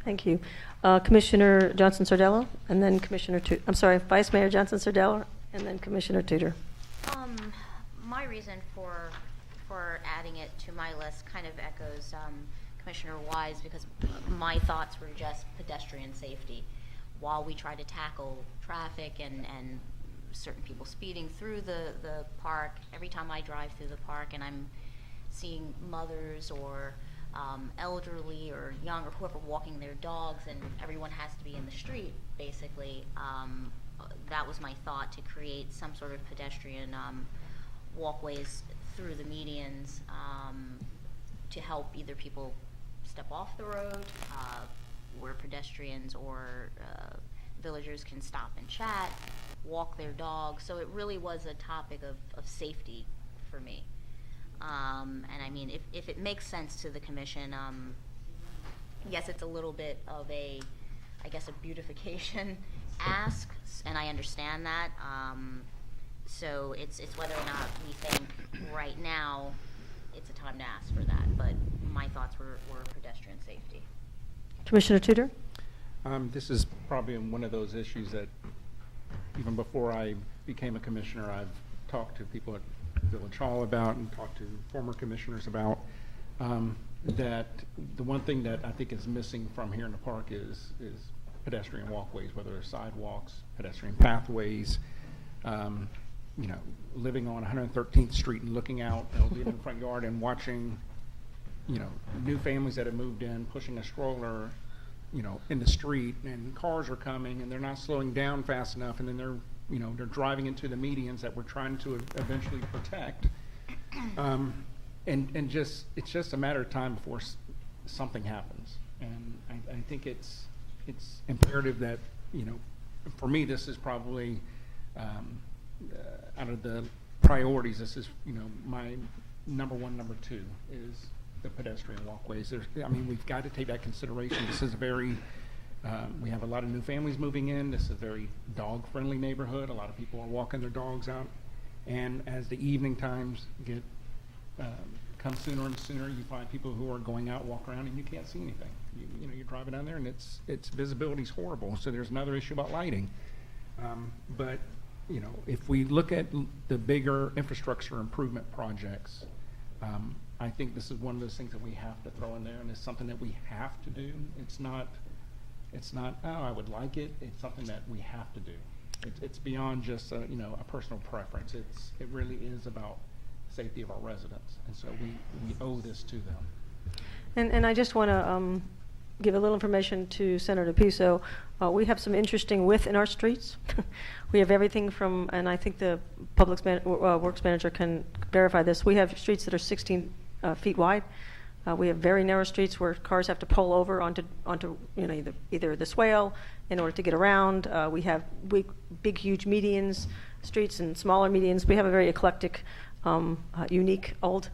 Thank you. Commissioner Johnson Sardello, and then Vice Mayor Johnson Sardello, and then Commissioner Tudor. My reason for adding it to my list kind of echoes Commissioner Wise, because my thoughts were just pedestrian safety. While we try to tackle traffic and certain people speeding through the park, every time I drive through the park and I'm seeing mothers or elderly or young or whoever walking their dogs and everyone has to be in the street, basically, that was my thought, to create some sort of pedestrian walkways through the medians to help either people step off the road where pedestrians or villagers can stop and chat, walk their dogs. So it really was a topic of safety for me. And I mean, if it makes sense to the commission, yes, it's a little bit of a beautification ask, and I understand that. So it's whether or not we think right now it's a time to ask for that, but my thoughts were pedestrian safety. Commissioner Tudor? This is probably one of those issues that even before I became a commissioner, I've talked to people at Village Hall about and talked to former commissioners about, that the one thing that I think is missing from here in the park is pedestrian walkways, whether they're sidewalks, pedestrian pathways. You know, living on 113th Street and looking out, being in the front yard and watching, you know, new families that have moved in, pushing a stroller, you know, in the street, and cars are coming and they're not slowing down fast enough, and then they're driving into the medians that we're trying to eventually protect. And it's just a matter of time before something happens. And I think it's imperative that, you know, for me, this is probably, out of the priorities, this is, you know, my number one, number two is the pedestrian walkways. We've got to take that consideration. This is a very, we have a lot of new families moving in. This is a very dog-friendly neighborhood. A lot of people are walking their dogs out. And as the evening times come sooner and sooner, you find people who are going out, walk around, and you can't see anything. You know, you're driving down there, and its visibility is horrible. So there's another issue about lighting. But you know, if we look at the bigger infrastructure improvement projects, I think this is one of those things that we have to throw in there, and it's something that we have to do. It's not, oh, I would like it. It's something that we have to do. It's beyond just you know, a personal preference. It really is about safety of our residents, and so we owe this to them. And I just want to give a little information to Senator Piso. We have some interesting width in our streets. We have everything from, and I think the Public Works Manager can verify this, we have streets that are 16 feet wide. We have very narrow streets where cars have to pull over onto either the swale in order to get around. We have big, huge medians, streets, and smaller medians. We have a very eclectic, unique, old.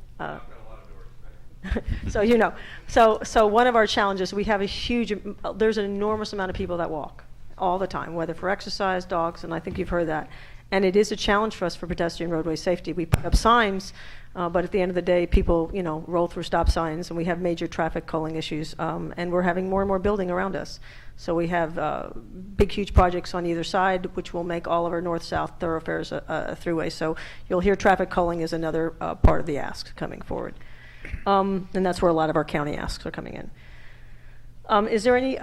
So one of our challenges, we have there's an enormous amount of people that walk all the time, whether for exercise, dogs, and I think you've heard that. And it is a challenge for us for pedestrian roadway safety. We put up signs, but at the end of the day, people, roll through stop signs, and we have major traffic culling issues, and we're having more and more building around us. So we have big, huge projects on either side, which will make all of our north-south thoroughfares a throughway. So you'll hear traffic culling is another part of the ask coming forward. And that's where a lot of our county asks are coming in. Is there any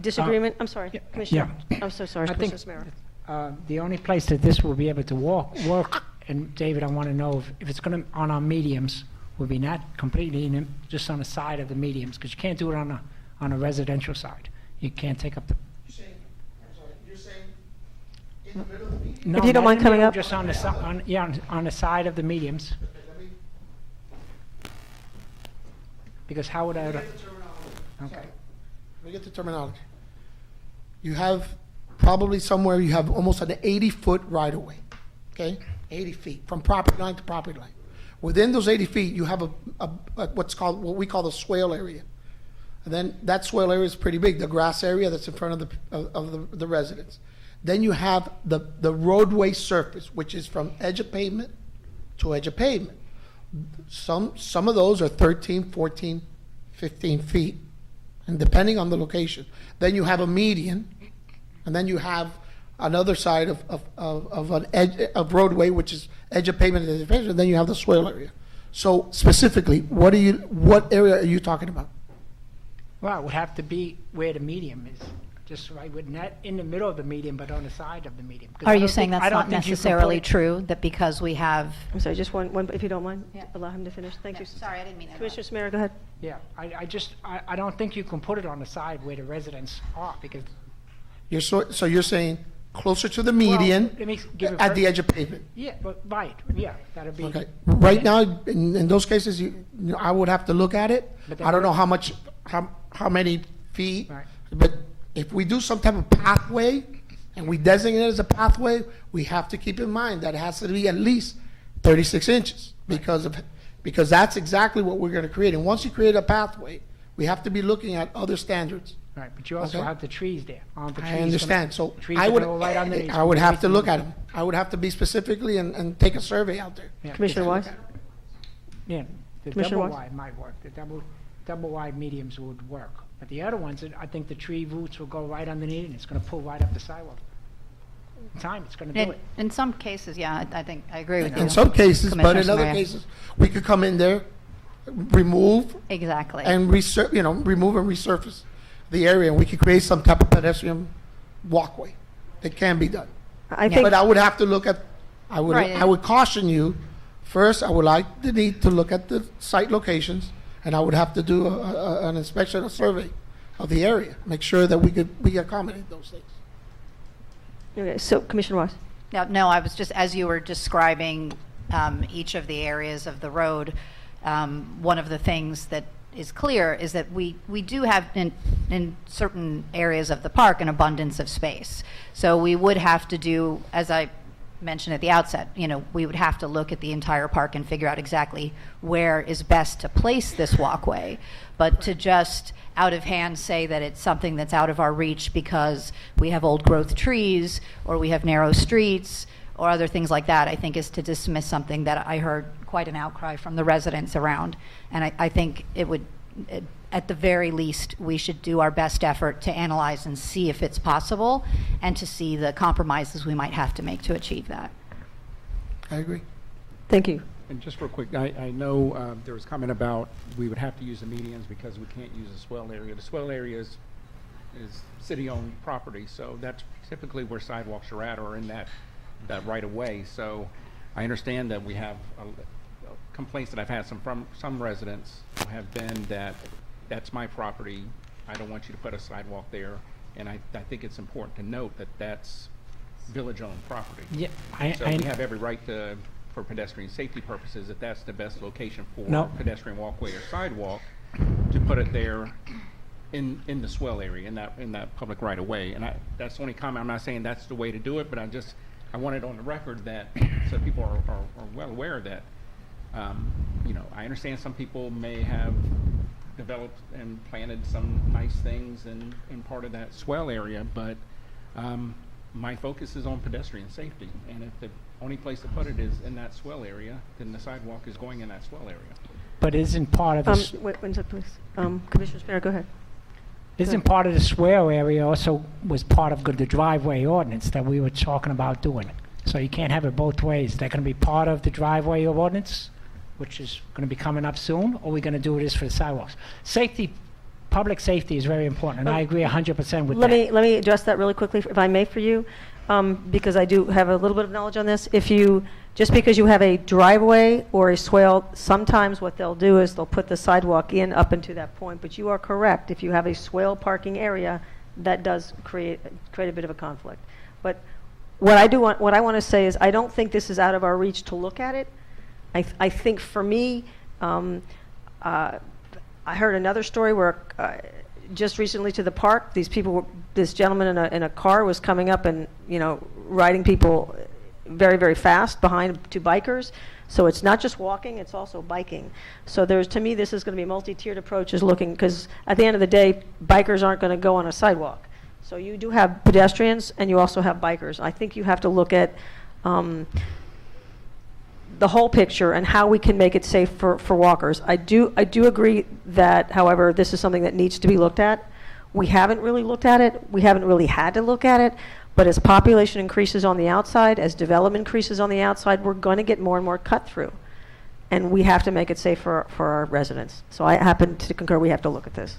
disagreement? I'm sorry, Commissioner. Yeah. I'm so sorry, I think Commissioner Samara. the only place that this will be able to work, and David, I want to know if it's going to, on our mediums, will be not completely just on the side of the mediums, because you can't do it on a residential side. You can't take up the. You're saying in the middle of the median? No, If you don't not mind in the coming middle, up. just on the on the side of the mediums. Because how would I? Okay. Let me get the terminology. You have probably somewhere you have almost an 80-foot right-of-way, okay? 80 feet from property line to property line. Within those 80 feet, you have what we call the swale area. And then that swale area is pretty big, the grass area that's in front of the residence. Then you have the roadway surface, which is from edge of pavement to edge of pavement. Some of those are 13, 14, 15 feet, and depending on the location. Then you have a median, and then you have another side of an edge of roadway, which is edge of pavement, and then you have the swale area. So specifically, what area are you talking about? Well, it would have to be where the medium is, just right, not in the middle of the medium, but on the side of the medium. 'Cause Are I you don't saying think- that's I don't not think you can necessarily put it- true, that because we have... I'm sorry, just one, if you don't mind, Yeah. allow him to finish. Thank you. Sorry, I didn't mean to Commissioner Samara, go ahead. Yeah, I don't think you can put it on the side where the residents are, because. So you're saying closer to the median Let me give it at the first. edge of pavement? Yeah, but, right, yeah, that'd be. Okay. Right now, in those cases, I would have to look at it. But then I don't know we're- how many feet. Right. But if we do some type of pathway and we designate it as a pathway, we have to keep in mind that it has to be at least 36 inches because that's exactly what we're going to create. And once you create a pathway, we have to be looking at other standards. Right, but you also Okay. have the trees there. Aren't the I trees understand. gonna- So trees I are would, gonna go right underneath. I would have to look at them. I would have to be specifically and take a survey out there. Yeah. Commissioner Wise? Yeah, the Commissioner double Wise? wide might work. The double wide mediums would work. But the other ones, I think the tree roots will go right underneath and it's gonna pull right up the sidewalk. In time, it's gonna do it. In some cases, yeah, I think, I agree with you. In some cases, but Commissioner in other Samaria. cases, we could come in there, remove Exactly. and remove and resurface the area, and we could create some type of pedestrian walkway. It can be done. I think, But I would have to look at, I Right. would caution you, first, I would like the need to look at the site locations, and I would have to do an inspection, a survey of the area, make sure that we accommodate those things. okay, so Commissioner Wise? No, I was just, as you were describing each of the areas of the road, one of the things that is clear is that we do have in certain areas of the park an abundance of space. So we would have to do, as I mentioned at the outset, we would have to look at the entire park and figure out exactly where is best to place this walkway. But to just out of hand say that it's something that's out of our reach because we have old growth trees or we have narrow streets or other things like that, I think is to dismiss something that I heard quite an outcry from the residents around. And I think at the very least, we should do our best effort to analyze and see if it's possible and to see the compromises we might have to make to achieve that. I agree. Thank you. And just real quick, I know there was comment about we would have to use the medians because we can't use the swell area. The swell area is city-owned property, so that's typically where sidewalks are at or in that right of way. So I understand that we have complaints that I've had from some residents who have been that that's my property. I don't want you to put a sidewalk there. And I think it's important to note that that's village-owned property. Yeah, So we have every right to, for pedestrian safety purposes, if that's the best location for No. pedestrian walkway or sidewalk, to put it there in the swell area, in that public right of way. And that's the only comment. I'm not saying that's the way to do it, but I want it on the record that, so people are well aware that, I understand some people may have developed and planted some nice things in part of that swell area, but my focus is on pedestrian safety. And if the only place to put it is in that swell area, then the sidewalk is going in that swell area. But isn't part of this, Wait, one second, please. Commissioner Spare, go ahead. isn't part of the swale area also was part of the driveway ordinance that we were talking about doing? So you can't have it both ways. They're going to be part of the driveway ordinance, which is going to be coming up soon, or we're going to do this for the sidewalks? Public safety is very important, and I agree 100% with that. Let me address that really quickly, if I may, for you, because I do have a little bit of knowledge on this. Just because you have a driveway or a swale, sometimes what they'll do is they'll put the sidewalk in up into that point. But you are correct. If you have a swale parking area, that does create a bit of a conflict. But what I want to say is I don't think this is out of our reach to look at it. I think for me, I heard another story where just recently to the park, this gentleman in a car was coming up and riding people very, very fast behind two bikers. So it's not just walking, it's also biking. So to me, this is going to be a multi-tiered approach, because at the end of the day, bikers aren't going to go on a sidewalk. So you do have pedestrians and you also have bikers. I think you have to look at the whole picture and how we can make it safe for walkers. I do agree that, however, this is something that needs to be looked at. We haven't really looked at it. We haven't really had to look at it. But as population increases on the outside, as development increases on the outside, we're going to get more and more cut through. And we have to make it safe for our residents. So I happen to concur we have to look at this.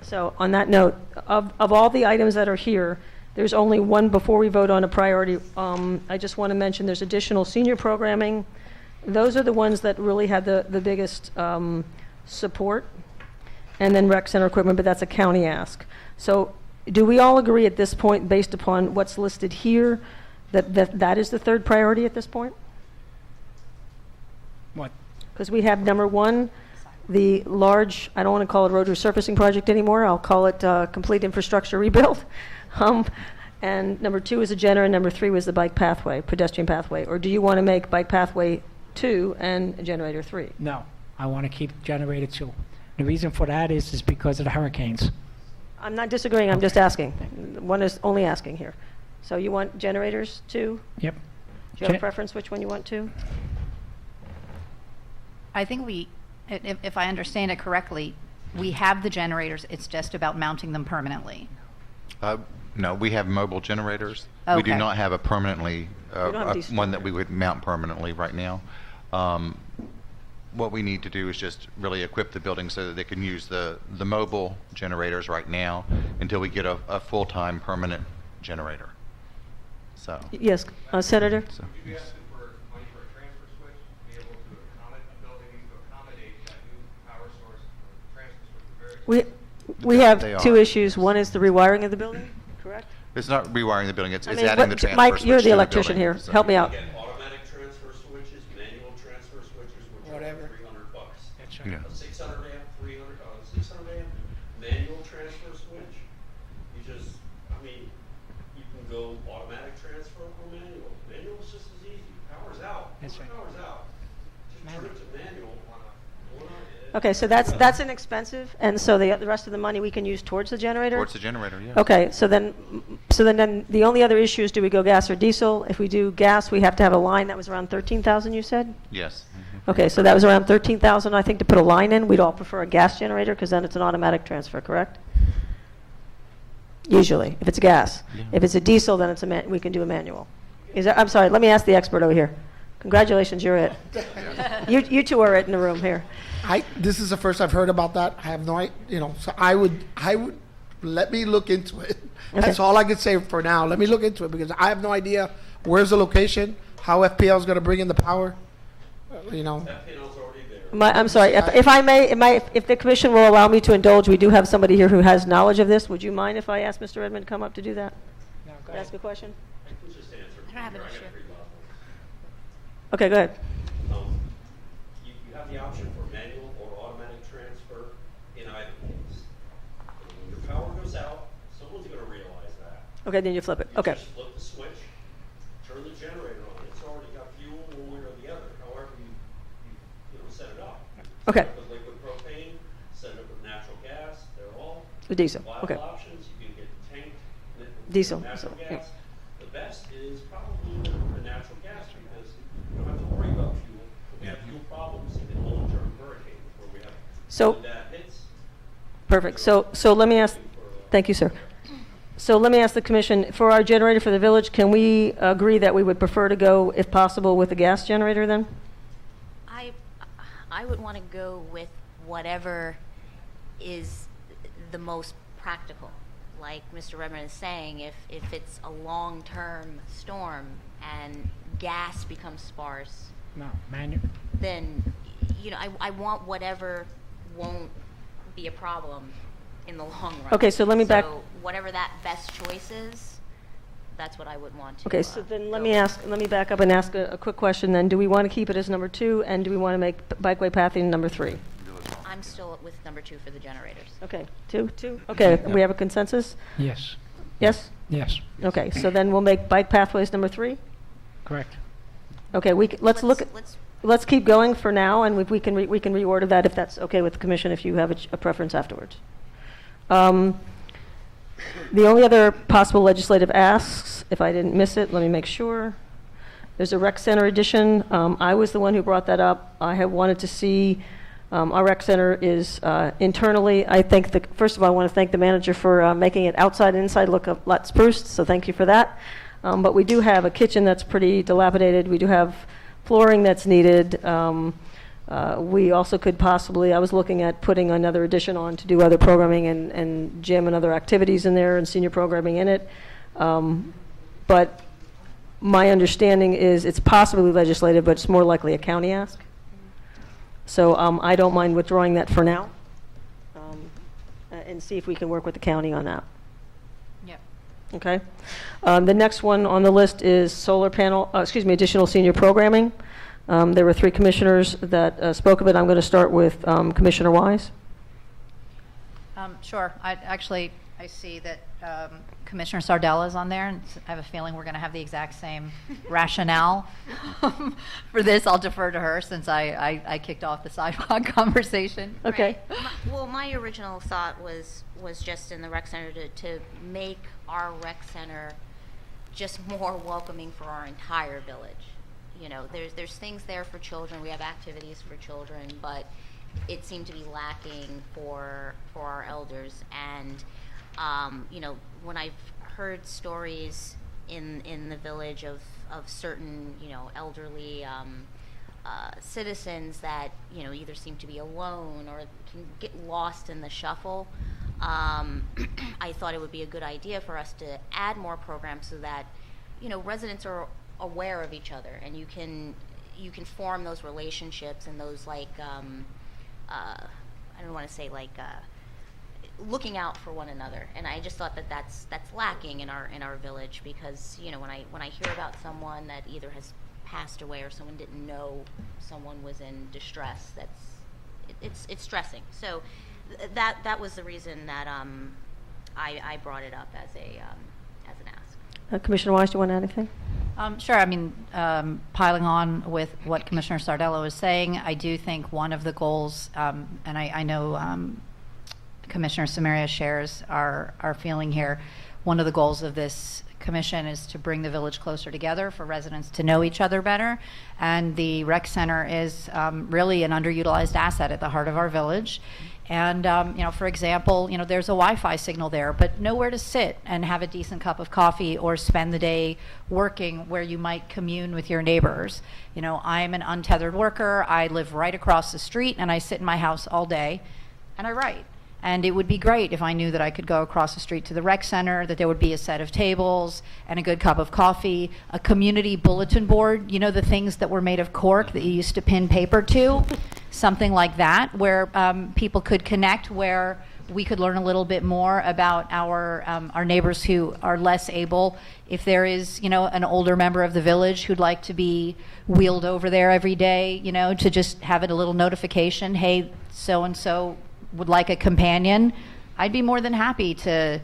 So on that note, of all the items that are here, there's only one before we vote on a priority. I just want to mention there's additional senior programming. Those are the ones that really had the biggest support. And then rec center equipment, but that's a county ask. So do we all agree at this point, based upon what's listed here, that is the third priority at this point? What? Because we have number one, the large, I don't want to call it road resurfacing project anymore, I'll call it complete infrastructure rebuild. And number two is a generator, and number three was the bike pathway, pedestrian pathway. Or do you want to make bike pathway 2 and generator 3? No, I want to keep generator 2. The reason for that is because of the hurricanes. I'm not disagreeing, I'm just asking. One is only asking here. So you want generators 2? Yep. Do you have a preference which one you want 2? I think if I understand it correctly, we have the generators, it's just about mounting them permanently. No, we have mobile generators. We do Okay. not have a permanently, don't have these one that we would mount permanently right now. What we need to do is just really equip the building so that they can use the mobile generators right now until we get a full-time permanent generator. So. Yes, Senator? so- Would you be asking for money for a transfer switch to be able to accommodate a building needs to accommodate that new power source or transfer switch? We have They two are. issues. One is the rewiring of the building, correct? It's not rewiring the building, it's I mean, adding the transfer Mike, switch you're to the the electrician building. here. So- Help me out. Get automatic transfer switches, manual transfer switches, which Whatever. are $300. That's Yeah. A 600 amp, 600 amp manual transfer switch. You can go automatic transfer or manual. Manual's just as easy. Power's out. That's right. Power's out. Just turn it to manual on a. Okay, so that's inexpensive, and so the rest of the money we can use towards the generator? Towards the generator, yeah. Okay, so then the only other issue is, do we go gas or diesel? If we do gas, we have to have a line. That was around 13,000, you said? Yes. Okay, so that was around 13,000, I think, to put a line in. We'd all prefer a gas generator, because then it's an automatic transfer, correct? Usually, if it's gas. Yeah. If it's a diesel, then we can do a manual. I'm sorry, let me ask the expert over here. Congratulations, you're it. You two are it in the room here. This is the first I've heard about that. I have no idea, so I would let me look into it. That's all I could say for now. Let me look into it, because I have no idea where's the location, how FPL is going to bring in the power, That panel's already there. I'm sorry, if I may, if the commission will allow me to indulge, we do have somebody here who has knowledge of this. Would you mind if I ask Mr. Redmond to come up to do that? No, go ahead. Ask a question? I can just answer. I don't have an I got issue. 3 levels. Okay, go ahead. You have the option for manual or automatic transfer. Okay, then you flip it. You Okay. just flip the switch, turn the generator on. It's already got fuel one way or the other, however you know, set it up. Okay. Set it with liquid propane, set it with natural gas. They're all The diesel. viable Okay. options. You can get tanked with Diesel. natural So, yeah. gas. The best is probably the natural gas because you don't have to worry about fuel. We have fuel problems in the long-term hurricanes where we have So- when that hits. Perfect. So let me ask, thank you, sir. So let me ask the commission, for our generator for the village, can we agree that we would prefer to go, if possible, with a gas generator then? I would want to go with whatever is the most practical. Like Mr. Redmond is saying, if it's a long-term storm and gas becomes sparse, No, manual. then, you know, I want whatever won't be a problem in the long run. Okay, so let me back- So whatever that best choice is, that's what I would want to. Okay, so then let go me with. back up and ask a quick question then. Do we want to keep it as number 2, and do we want to make bikeway pathing number 3? I'm still with number 2 for the generators. Okay, 2? Okay, we have a consensus? Yes, Yes? yes, Okay, so then we'll make bike pathways number 3? correct. Okay, let's keep going for now, and we can reorder that if that's okay with the commission, if you have a preference afterwards. The only other possible legislative asks, if I didn't miss it, let me make sure. There's a rec center addition. I was the one who brought that up. I have wanted to see, our rec center is internally, I think, first of all, I want to thank the manager for making it outside and inside look a lot spruced, so thank you for that. But we do have a kitchen that's pretty dilapidated. We do have flooring that's needed. We also could possibly, I was looking at putting another addition on to do other programming and gym and other activities in there and senior programming in it. But my understanding is it's possibly legislative, but it's more likely a county ask. So I don't mind withdrawing that for now and see if we can work with the county on that. Yep. Okay. The next one on the list is additional senior programming. There were 3 commissioners that spoke of it. I'm going to start with Commissioner Wise. Sure. I see that Commissioner Sardella is on there, and I have a feeling we're going to have the exact same rationale for this. I'll defer to her since I kicked off the sidewalk conversation. Okay. Well, my original thought was just in the rec center to make our rec center just more welcoming for our entire village. You know, there's things there for children. We have activities for children, but it seemed to be lacking for our elders. And you know, when I've heard stories in the village of certain, you know, elderly citizens that, you know, either seem to be alone or can get lost in the shuffle, I thought it would be a good idea for us to add more programs so that, you know, residents are aware of each other, and you can form those relationships and those, like, I don't want to say, like, looking out for one another. And I just thought that's lacking in our village, because, you know, when I hear about someone that either has passed away or someone didn't know someone was in distress, it's stressing. So that was the reason that I brought it up as an ask. Commissioner Wise, do you want to add anything? Sure. I mean, piling on with what Commissioner Sardello was saying, I do think one of the goals, and I know Commissioner Samaria shares our feeling here, one of the goals of this commission is to bring the village closer together, for residents to know each other better. And the rec center is really an underutilized asset at the heart of our village. And, you know, for example, you know, there's a Wi-Fi signal there, but nowhere to sit and have a decent cup of coffee or spend the day working where you might commune with your neighbors. You know, I'm an untethered worker. I live right across the street, and I sit in my house all day and I write. And it would be great if I knew that I could go across the street to the rec center, that there would be a set of tables and a good cup of coffee, a community bulletin board, you know, the things that were made of cork that you used to pin paper to, something like that, where people could connect, where we could learn a little bit more about our neighbors who are less able. If there is, you know, an older member of the village who'd like to be wheeled over there every day, you know, to just have it a little notification, hey, so-and-so would like a companion, I'd be more than happy to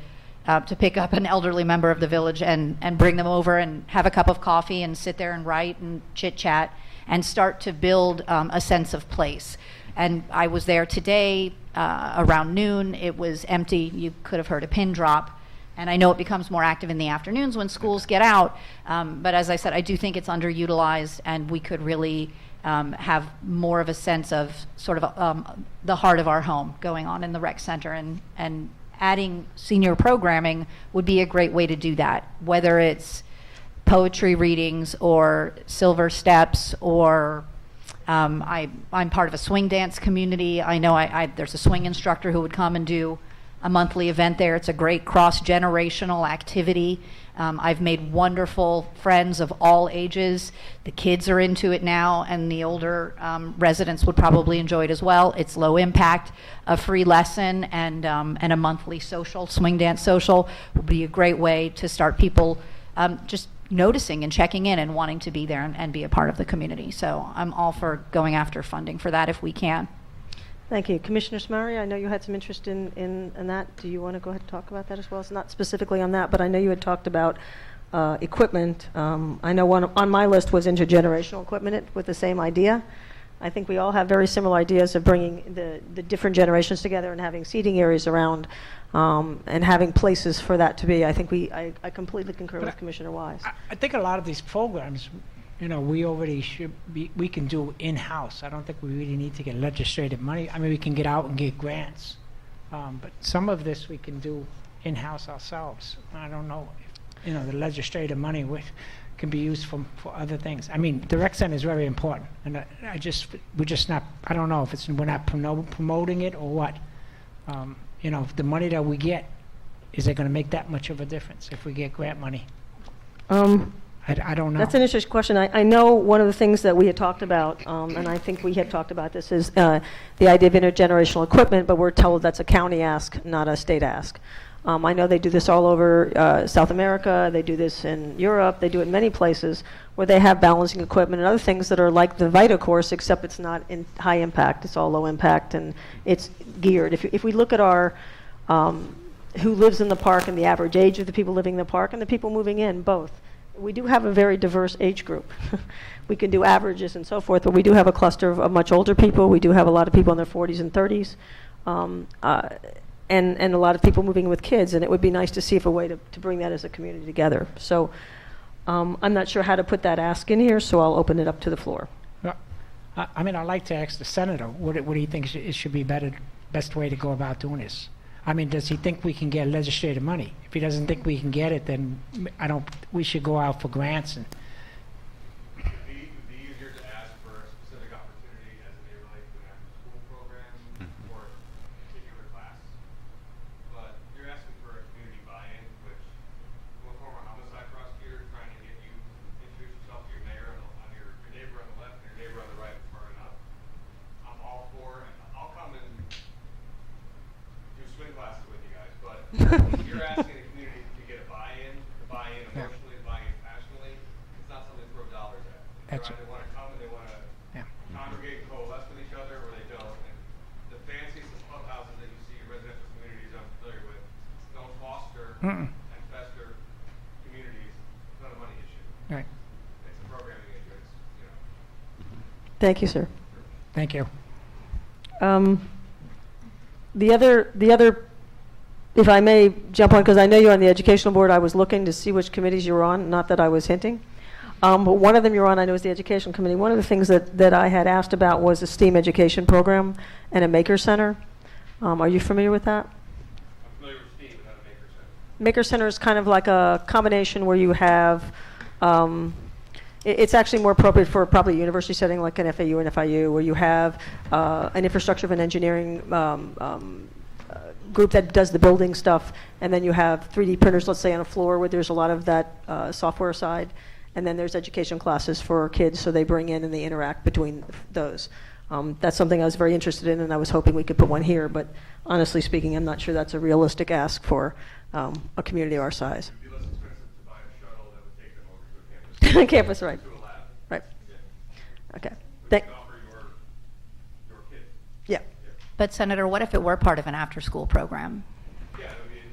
to pick up an elderly member of the village and bring them over and have a cup of coffee and sit there and write and chit chat and start to build a sense of place. And I was there today around noon. It was empty. You could have heard a pin drop. And I know it becomes more active in the afternoons when schools get out. But as I said, I do think it's underutilized, and we could really have more of a sense of sort of the heart of our home going on in the rec center. And adding senior programming would be a great way to do that, whether it's poetry readings or silver steps or I'm part of a swing dance community. I know there's a swing instructor who would come and do a monthly event there. It's a great cross-generational activity. I've made wonderful friends of all ages. The kids are into it now, and the older residents would probably enjoy it as well. It's low impact, a free lesson, and a monthly social, swing dance social would be a great way to start people just noticing and checking in and wanting to be there and be a part of the community. So I'm all for going after funding for that if we can. Thank you. Commissioner Samaria, I know you had some interest in that. Do you want to go ahead and talk about that as well? It's not specifically on that, but I know you had talked about equipment. I know one on my list was intergenerational equipment with the same idea. I think we all have very similar ideas of bringing the different generations together and having seating areas around and having places for that to be. I think I completely concur with Commissioner Wise. I think a lot of these programs, we already we can do in-house. I don't think we really need to get legislative money. I mean, we can get out and get grants. But some of this we can do in-house ourselves. I don't know if, the legislative money can be used for other things. I mean, the rec center is very important. And we're just not, I don't know if we're not promoting it or what. The money that we get, is it going to make that much of a difference if we get grant money? I don't know. That's an interesting question. I know one of the things that we had talked about, and I think we had talked about this, is the idea of intergenerational equipment, but we're told that's a county ask, not a state ask. I know they do this all over South America. They do this in Europe. They do it in many places where they have balancing equipment and other things that are like the Vita course, except it's not in high impact. It's all low impact, and it's geared. If we look at our who lives in the park and the average age of the people living in the park and the people moving in, both, we do have a very diverse age group. We can do averages and so forth, but we do have a cluster of much older people. We do have a lot of people in their 40s and 30s. And a lot of people moving with kids, and it would be nice to see if a way to bring that as a community together. So I'm not sure how to put that ask in here, so I'll open it up to the floor. I mean, I'd like to ask the senator, what do you think it should be best way to go about doing this? I mean, does he think we can get legislative money? If he doesn't think we can get it, then we should go out for grants. And It would be easier to ask for a specific opportunity as it may relate to an after-school program or a particular class. But you're asking for a community buy-in, which I'm a former homicide prosecutor trying to get you to introduce yourself to your mayor on your neighbor on the left and your neighbor on the right is hard enough. I'm all for it. I'll come and do swing classes with you guys, but you're asking the community to get a buy-in emotionally, buy-in passionately. It's not something to throw dollars at. They either want to come and they want to congregate and coalesce with each other, or they don't. And the fancies of clubhouses that you see in residential communities I'm familiar with don't foster and fester communities. It's not a money issue. Right. It's a programming issue. Thank you, sir. Thank you. The other, if I may jump on, because I know you're on the educational board, I was looking to see which committees you were on, not that I was hinting. But one of them you're on, I know, is the education committee. One of the things that I had asked about was a STEAM education program and a maker center. Are you familiar with that? I'm familiar with STEAM, but not a maker center. Maker center is kind of like a combination where you have, it's actually more appropriate for probably a university setting like an FAU and FIU, where you have an infrastructure of an engineering group that does the building stuff, and then you have 3D printers, let's say, on a floor where there's a lot of that software side, and then there's education classes for kids, so they bring in and they interact between those. That's something I was very interested in, and I was hoping we could put one here, but honestly speaking, I'm not sure that's a realistic ask for a community our size. It would be less expensive to buy a shuttle that would take them over to a campus. Campus, right. To a lab. Right. Yeah. Okay. Which you can offer your kids. Yeah. But Senator, what if it were part of an after-school program? Yeah, I mean,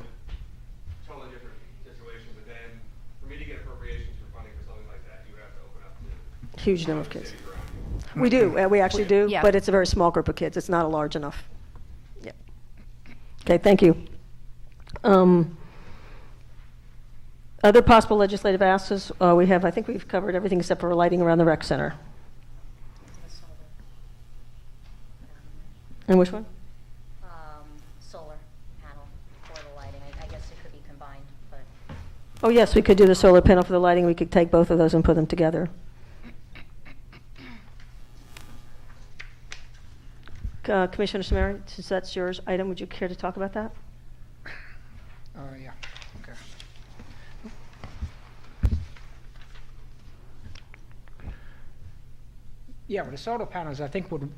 huge number of kids. We do, we actually do, Yeah. but it's a very small group of kids. It's not a large enough. Yeah. Okay, thank you. Other possible legislative asks, I think we've covered everything except for lighting around the rec center. And which one? Solar panel for the lighting. I guess it could be combined, but. Oh, yes, we could do the solar panel for the lighting. We could take both of those and put them together. Commissioner Samari, since that's yours item, would you care to talk about that? Yeah, okay. Yeah, well, the solar panels, I think, would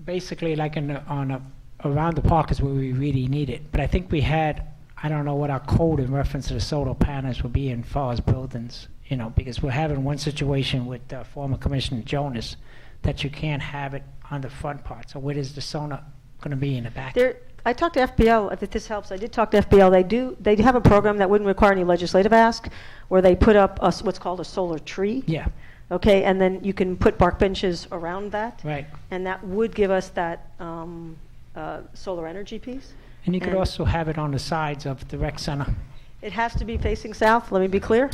basically, like around the park is where we really need it. But I think we had, I don't know what our code in reference to the solar panels would be in far as buildings, because we're having one situation with former Commissioner Jonas that you can't have it on the front part. So where is the solar going to be in the back? I talked to FBL, if this helps. I did talk to FBL. They do have a program that wouldn't require any legislative ask, where they put up what's called a solar tree. Yeah. Okay, and then you can put park benches around that. Right. And that would give us that solar energy piece. And you could also have it on the sides of the rec center. It has to be facing south, let me be clear.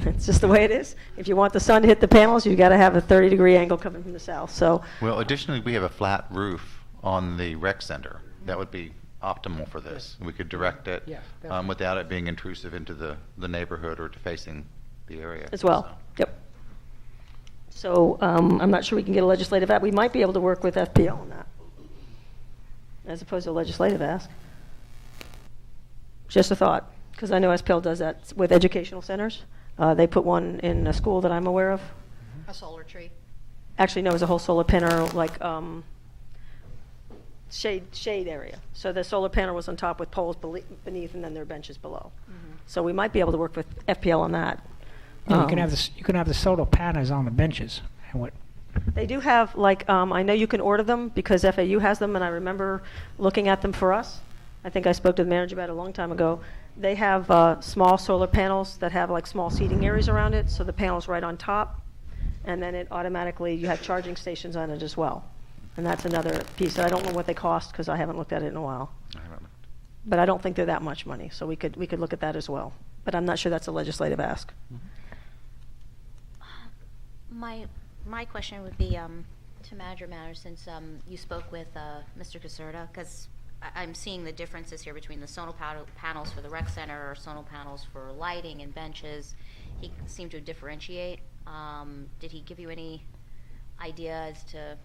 It's just the way it is. If you want the sun to hit the panels, you've got to have a 30-degree angle coming from the south. So, Well, additionally, we have a flat roof on the rec center. That would be optimal for this. We could direct it Yeah, without it being intrusive into the neighborhood or to facing the area. as well, So. yep. So I'm not sure we can get a legislative ask. We might be able to work with FPL on that, as opposed to a legislative ask. Just a thought, because I know SPL does that with educational centers. They put one in a school that I'm aware of. A solar tree. Actually, no, it was a whole solar panel, like shade area. So the solar panel was on top with poles beneath, and then there are benches below. So we might be able to work with FPL on that. Yeah, you can have the solar panels on the benches. And what? They do have, I know you can order them because FAU has them, and I remember looking at them for us. I think I spoke to the manager about it a long time ago. They have small solar panels that have small seating areas around it, so the panel's right on top, and then it automatically, you have charging stations on it as well. And that's another piece. I don't know what they cost because I haven't looked at it in a while. But I don't think they're that much money, so we could look at that as well. But I'm not sure that's a legislative ask. My question would be to Manager Matters, since you spoke with Mr. Caserta, because I'm seeing the differences here between the solar panels for the rec center or solar panels for lighting and benches. He seemed to differentiate. Did he give you any idea as to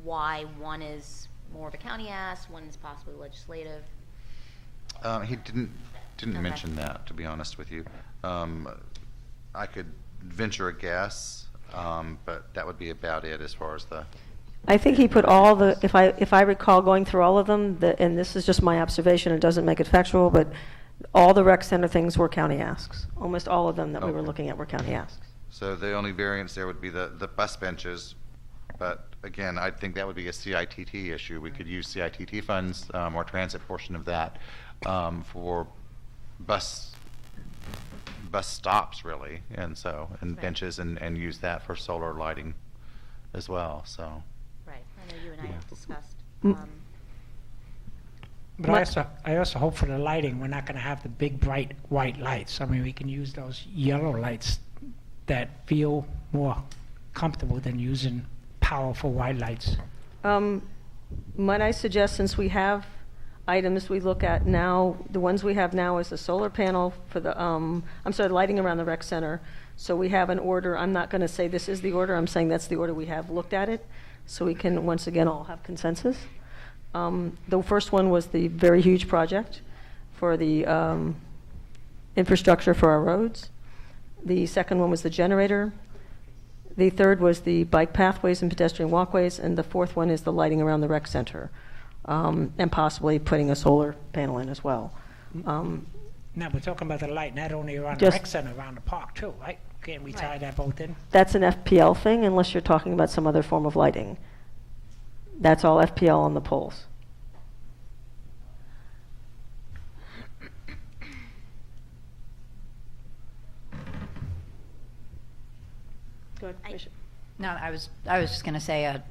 why one is more of a county ask, one is possibly legislative? He didn't Okay. mention that, to be honest with you. I could venture a guess, but that would be about it as far as the. I think he put all the, if I recall going through all of them, and this is just my observation, it doesn't make it factual, but all the rec center things were county asks. Almost all of them that we were Okay. looking at were county asks. So the only variance there would be the bus benches, but again, I think that would be a CITT issue. We could use CITT funds or transit portion of that for bus stops, really, and Right. benches, and use that for solar lighting as well. So. Right, I know you and I have discussed. But I also hope for the lighting, we're not going to have the big bright white lights. I mean, we can use those yellow lights that feel more comfortable than using powerful white lights. Might I suggest, since we have items we look at now, the ones we have now is the solar panel for the, lighting around the rec center. So we have an order. I'm not going to say this is the order. I'm saying that's the order we have looked at it. So we can, once again, all have consensus. The first one was the very huge project for the infrastructure for our roads. The second one was the generator. The third was the bike pathways and pedestrian walkways. And the fourth one is the lighting around the rec center, and possibly putting a solar panel in as well. Now, we're talking about the light, not only around Just- the rec center, around the park too, right? Can't we tie that both in? That's an FPL thing, unless you're talking about some other form of lighting. That's all FPL on the poles. Go Go ahead, Commissioner. No, I was just going to say,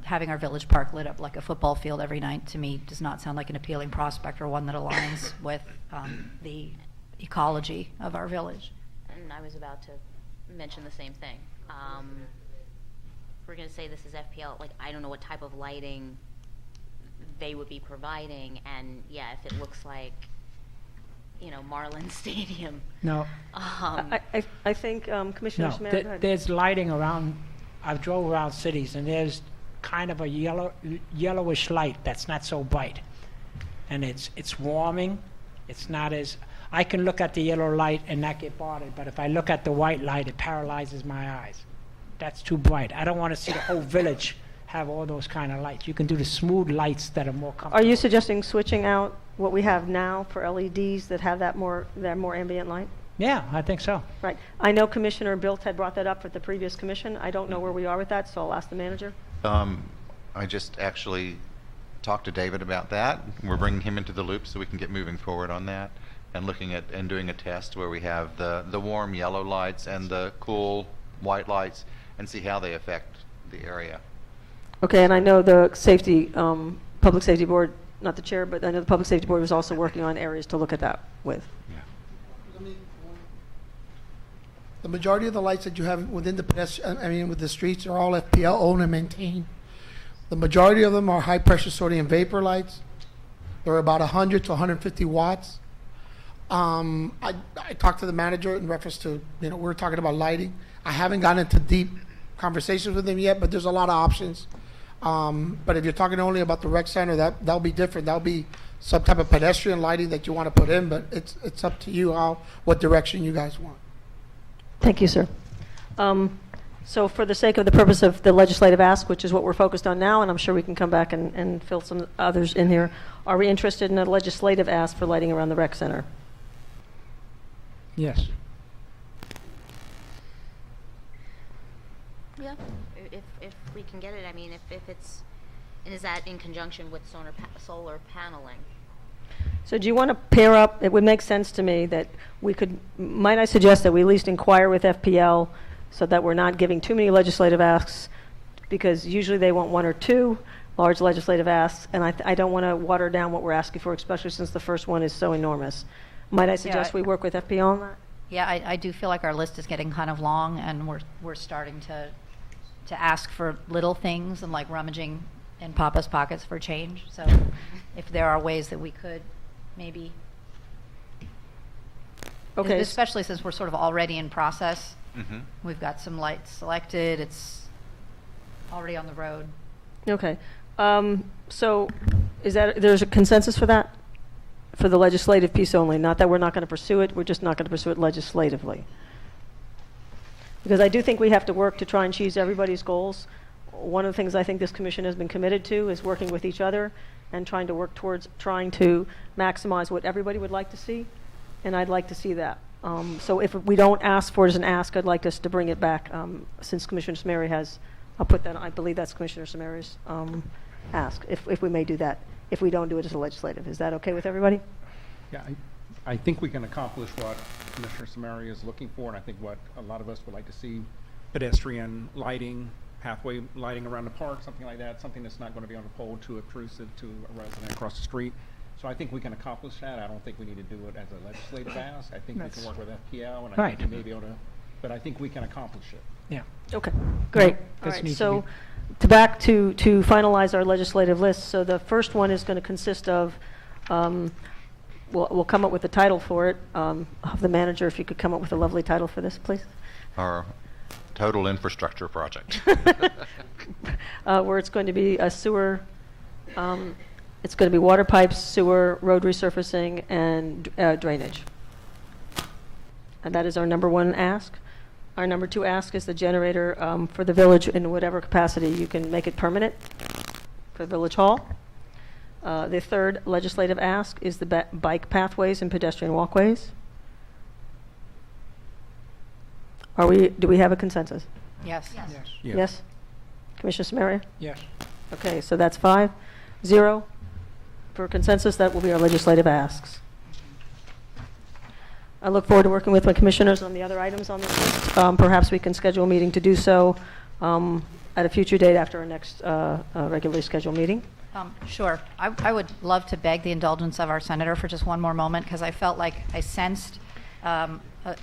having our village park lit up like a football field every night to me does not sound like an appealing prospect or one that aligns with the ecology of our village. And I was about to mention the same thing. We're going to say this is FPL. Like, I don't know what type of lighting they would be providing, and yeah, if it looks like, Marlin Stadium. No, I think Commissioner no. Samara, go ahead. There's lighting around. I've drove around cities, and there's kind of a yellowish light that's not so bright, and it's warming. It's not as I can look at the yellow light and not get bothered, but if I look at the white light, it paralyzes my eyes. That's too bright. I don't want to see the whole village have all those kind of lights. You can do the smooth lights that are more comfortable. Are you suggesting switching out what we have now for LEDs that have that more ambient light? Yeah, I think so. Right. I know Commissioner Bilt had brought that up with the previous commission. I don't know where we are with that, so I'll ask the manager. I just actually talked to David about that. We're bringing him into the loop so we can get moving forward on that and looking at and doing a test where we have the warm yellow lights and the cool white lights and see how they affect the area. Okay, and I know the Public Safety Board, not the chair, but I know the Public Safety Board was also working on areas to look at that with. The majority of the lights that you have within with the streets are all FPL owned and maintained. The majority of them are high pressure sodium vapor lights. They're about 100 to 150 watts. I talked to the manager in reference to, we were talking about lighting. I haven't gotten into deep conversations with him yet, but there's a lot of options. But if you're talking only about the rec center, that'll be different. That'll be some type of pedestrian lighting that you want to put in, but it's up to you what direction you guys want. Thank you, sir. So for the sake of the purpose of the legislative ask, which is what we're focused on now, and I'm sure we can come back and fill some others in here, are we interested in a legislative ask for lighting around the rec center? Yes. Yeah, if we can get it. I mean, if it's, and is that in conjunction with solar paneling? So do you want to pair up? It would make sense to me that we could, might I suggest that we at least inquire with FPL so that we're not giving too many legislative asks, because usually they want one or two large legislative asks, and I don't want to water down what we're asking for, especially since the first one is so enormous. Might I suggest we work with FPL on that? Yeah, I do feel like our list is getting kind of long, and we're starting to ask for little things and like rummaging in Papa's pockets for change. So if there are ways that we could maybe, okay, especially since we're sort of already in process. Mm-hmm. We've got some lights selected. It's already on the road. Okay. So there's a consensus for that? For the legislative piece only, not that we're not going to pursue it, we're just not going to pursue it legislatively. Because I do think we have to work to try and achieve everybody's goals. One of the things I think this commission has been committed to is working with each other and trying to work towards trying to maximize what everybody would like to see, and I'd like to see that. So if we don't ask for it as an ask, I'd like us to bring it back, since Commissioner Samari has, I'll put that, I believe that's Commissioner Samari's ask, if we may do that, if we don't do it as a legislative. Is that okay with everybody? Yeah, I think we can accomplish what Commissioner Samari is looking for, and I think what a lot of us would like to see: pedestrian lighting, pathway lighting around the park, something like that, something that's not going to be on the pole too obtrusive to a resident across the street. So I think we can accomplish that. I don't think we need to do it as a legislative ask. I think we can work with FPL, and I think we may be able to, but I think we can accomplish it. Yeah. Okay, great. All right, so to finalize our legislative list, so the first one is going to consist of, we'll come up with a title for it. The manager, if you could come up with a lovely title for this, please. Our total infrastructure project. Where it's going to be a sewer, it's going to be water pipes, sewer, road resurfacing, and drainage. And that is our number one ask. Our number two ask is the generator for the village in whatever capacity. You can make it permanent for Village Hall. The third legislative ask is the bike pathways and pedestrian walkways. Do we have a consensus? Yes. Yes? Commissioner Samaria? Yes. Okay, so that's 5-0. For consensus, that will be our legislative asks. I look forward to working with my commissioners on the other items on this list. Perhaps we can schedule a meeting to do so at a future date after our next regularly scheduled meeting. Sure. I would love to beg the indulgence of our senator for just one more moment, because I felt like I sensed a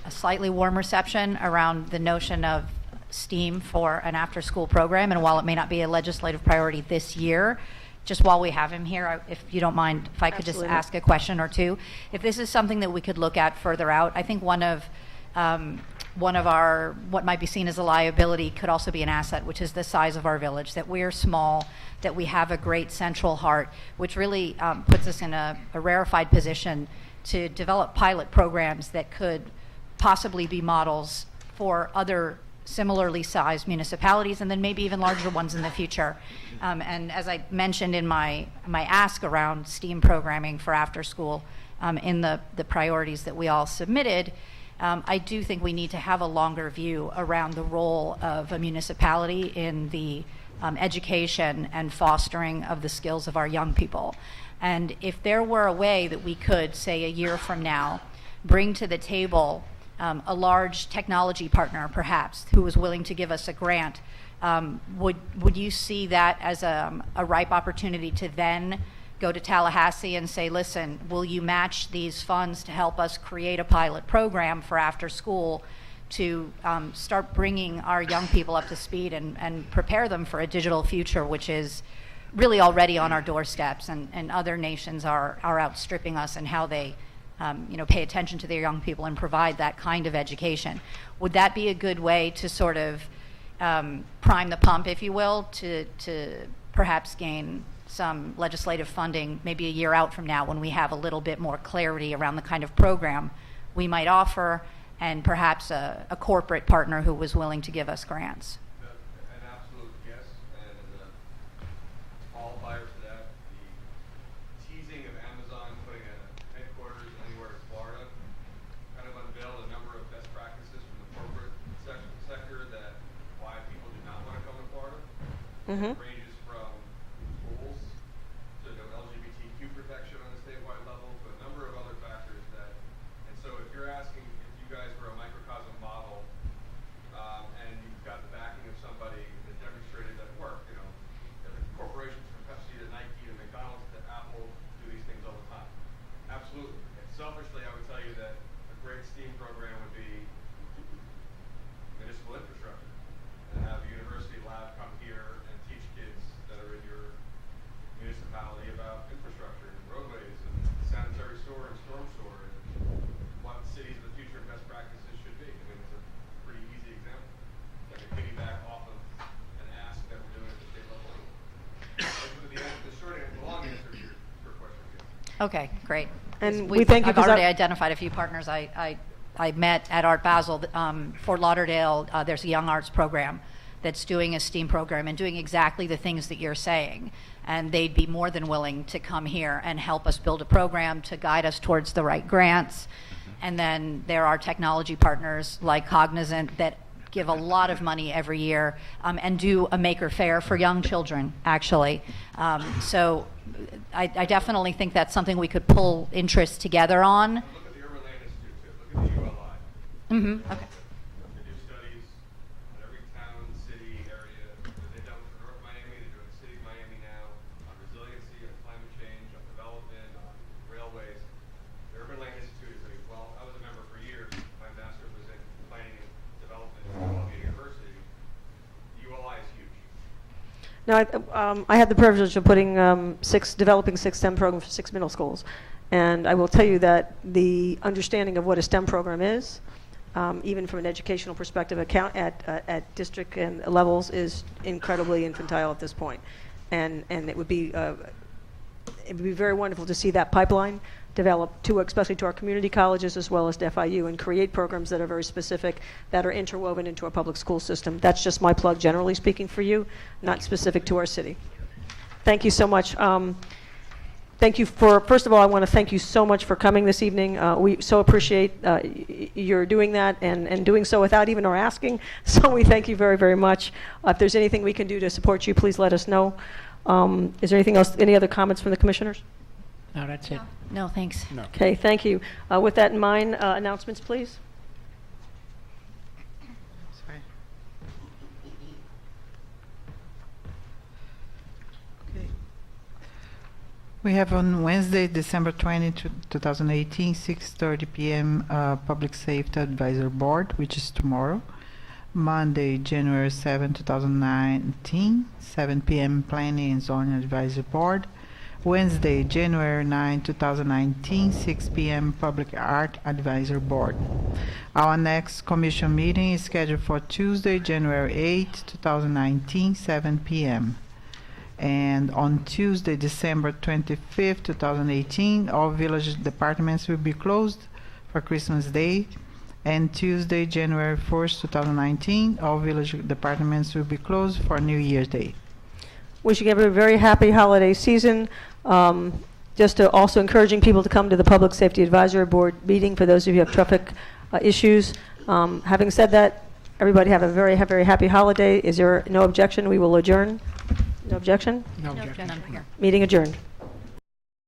slightly warm reception around the notion of STEAM for an after-school program. And while it may not be a legislative priority this year, just while we have him here, if you don't mind, if I could Absolutely. just ask a question or two. If this is something that we could look at further out, I think one of our, what might be seen as a liability could also be an asset, which is the size of our village, that we're small, that we have a great central heart, which really puts us in a rarefied position to develop pilot programs that could possibly be models for other similarly sized municipalities, and then maybe even larger ones in the future. And as I mentioned in my ask around STEAM programming for after school in the priorities that we all submitted, I do think we need to have a longer view around the role of a municipality in the education and fostering of the skills of our young people. And if there were a way that we could, say a year from now, bring to the table a large technology partner, perhaps, who was willing to give us a grant, would you see that as a ripe opportunity to then go to Tallahassee and say, listen, will you match these funds to help us create a pilot program for after school to start bringing our young people up to speed and prepare them for a digital future, which is really already on our doorsteps, and other nations are outstripping us in how they pay attention to their young people and provide that kind of education. Would that be a good way to sort of prime the pump, if you will, to perhaps gain some legislative funding maybe a year out from now, when we have a little bit more clarity around the kind of program we might offer, and perhaps a corporate partner who was willing to give us grants? An absolute yes, and all fires to that. The teasing of Amazon putting a headquarters anywhere in Florida kind of unveiled a number of best practices from the corporate sector that why people do not want to come to Florida. Mm-hmm. It ranges from schools to no LGBTQ protection on a statewide level to a number of other factors that, and so if you're asking if you guys were a microcosm model and you've got the backing of somebody that demonstrated that work, different corporations from Pepsi to Nike to McDonald's to Apple do these things all the time. Absolutely. And selfishly, I would tell you that a great STEAM program would be municipal infrastructure, and have a university lab come here and teach kids that are in your municipality about infrastructure and roadways and sanitary sewer and storm sewer and what cities of the future best practices should be. I mean, it's a pretty easy example that can piggyback off of an ask that we're doing at the state level. The short answer, the long answer to your question, yes. Okay, great. And we thank you, I've 'cause already I- identified a few partners I met at Art Basel. Fort Lauderdale, there's a Young Arts program that's doing a STEAM program and doing exactly the things that you're saying. And they'd be more than willing to come here and help us build a program to guide us towards the right grants. And then there are technology partners like Cognizant that give a lot of money every year and do a maker fair for young children, actually. So I definitely think that's something we could pull interest together on. Look at the Urban Land Institute too. Look at the ULI. Mm-hmm. Okay. They do studies in every town, city, area. They've done for North Miami, they're doing the city of Miami now, on resiliency, on climate change, on development, on railways. The Urban Land Institute is I was a member for years. My master's was in planning and development at Columbia University. The ULI is huge. Now, I had the privilege of developing 6 STEM programs for 6 middle schools. And I will tell you that the understanding of what a STEM program is, even from an educational perspective, at district and levels, is incredibly infantile at this point. And it would be very wonderful to see that pipeline develop, especially to our community colleges as well as to FIU, and create programs that are very specific, that are interwoven into our public school system. That's just my plug, generally speaking, for you, not specific to our city. Thank you so much. Thank you first of all, I want to thank you so much for coming this evening. We so appreciate your doing that and doing so without even our asking. So we thank you very, very much. If there's anything we can do to support you, please let us know. Is there anything else, any other comments from the commissioners? No, that's it. No, thanks. No. Okay, thank you. With that in mind, announcements, please. Sorry. Okay. We have on Wednesday, December 20, 2018, 6:30 p.m. Public Safety Advisory Board, which is tomorrow. Monday, January 7, 2019, 7 p.m. Planning and Zoning Advisory Board. Wednesday, January 9, 2019, 6 p.m. Public Art Advisory Board. Our next commission meeting is scheduled for Tuesday, January 8, 2019, 7 p.m. And on Tuesday, December 25, 2018, all village departments will be closed for Christmas Day. And Tuesday, January 1st, 2019, all village departments will be closed for New Year's Day. Wishing everyone a very happy holiday season. Just to also encouraging people to come to the Public Safety Advisory Board meeting for those of you who have traffic issues. Having said that, everybody have a very happy holiday. Is there no objection? We will adjourn. No objection? No No, objection. none here. Meeting adjourned.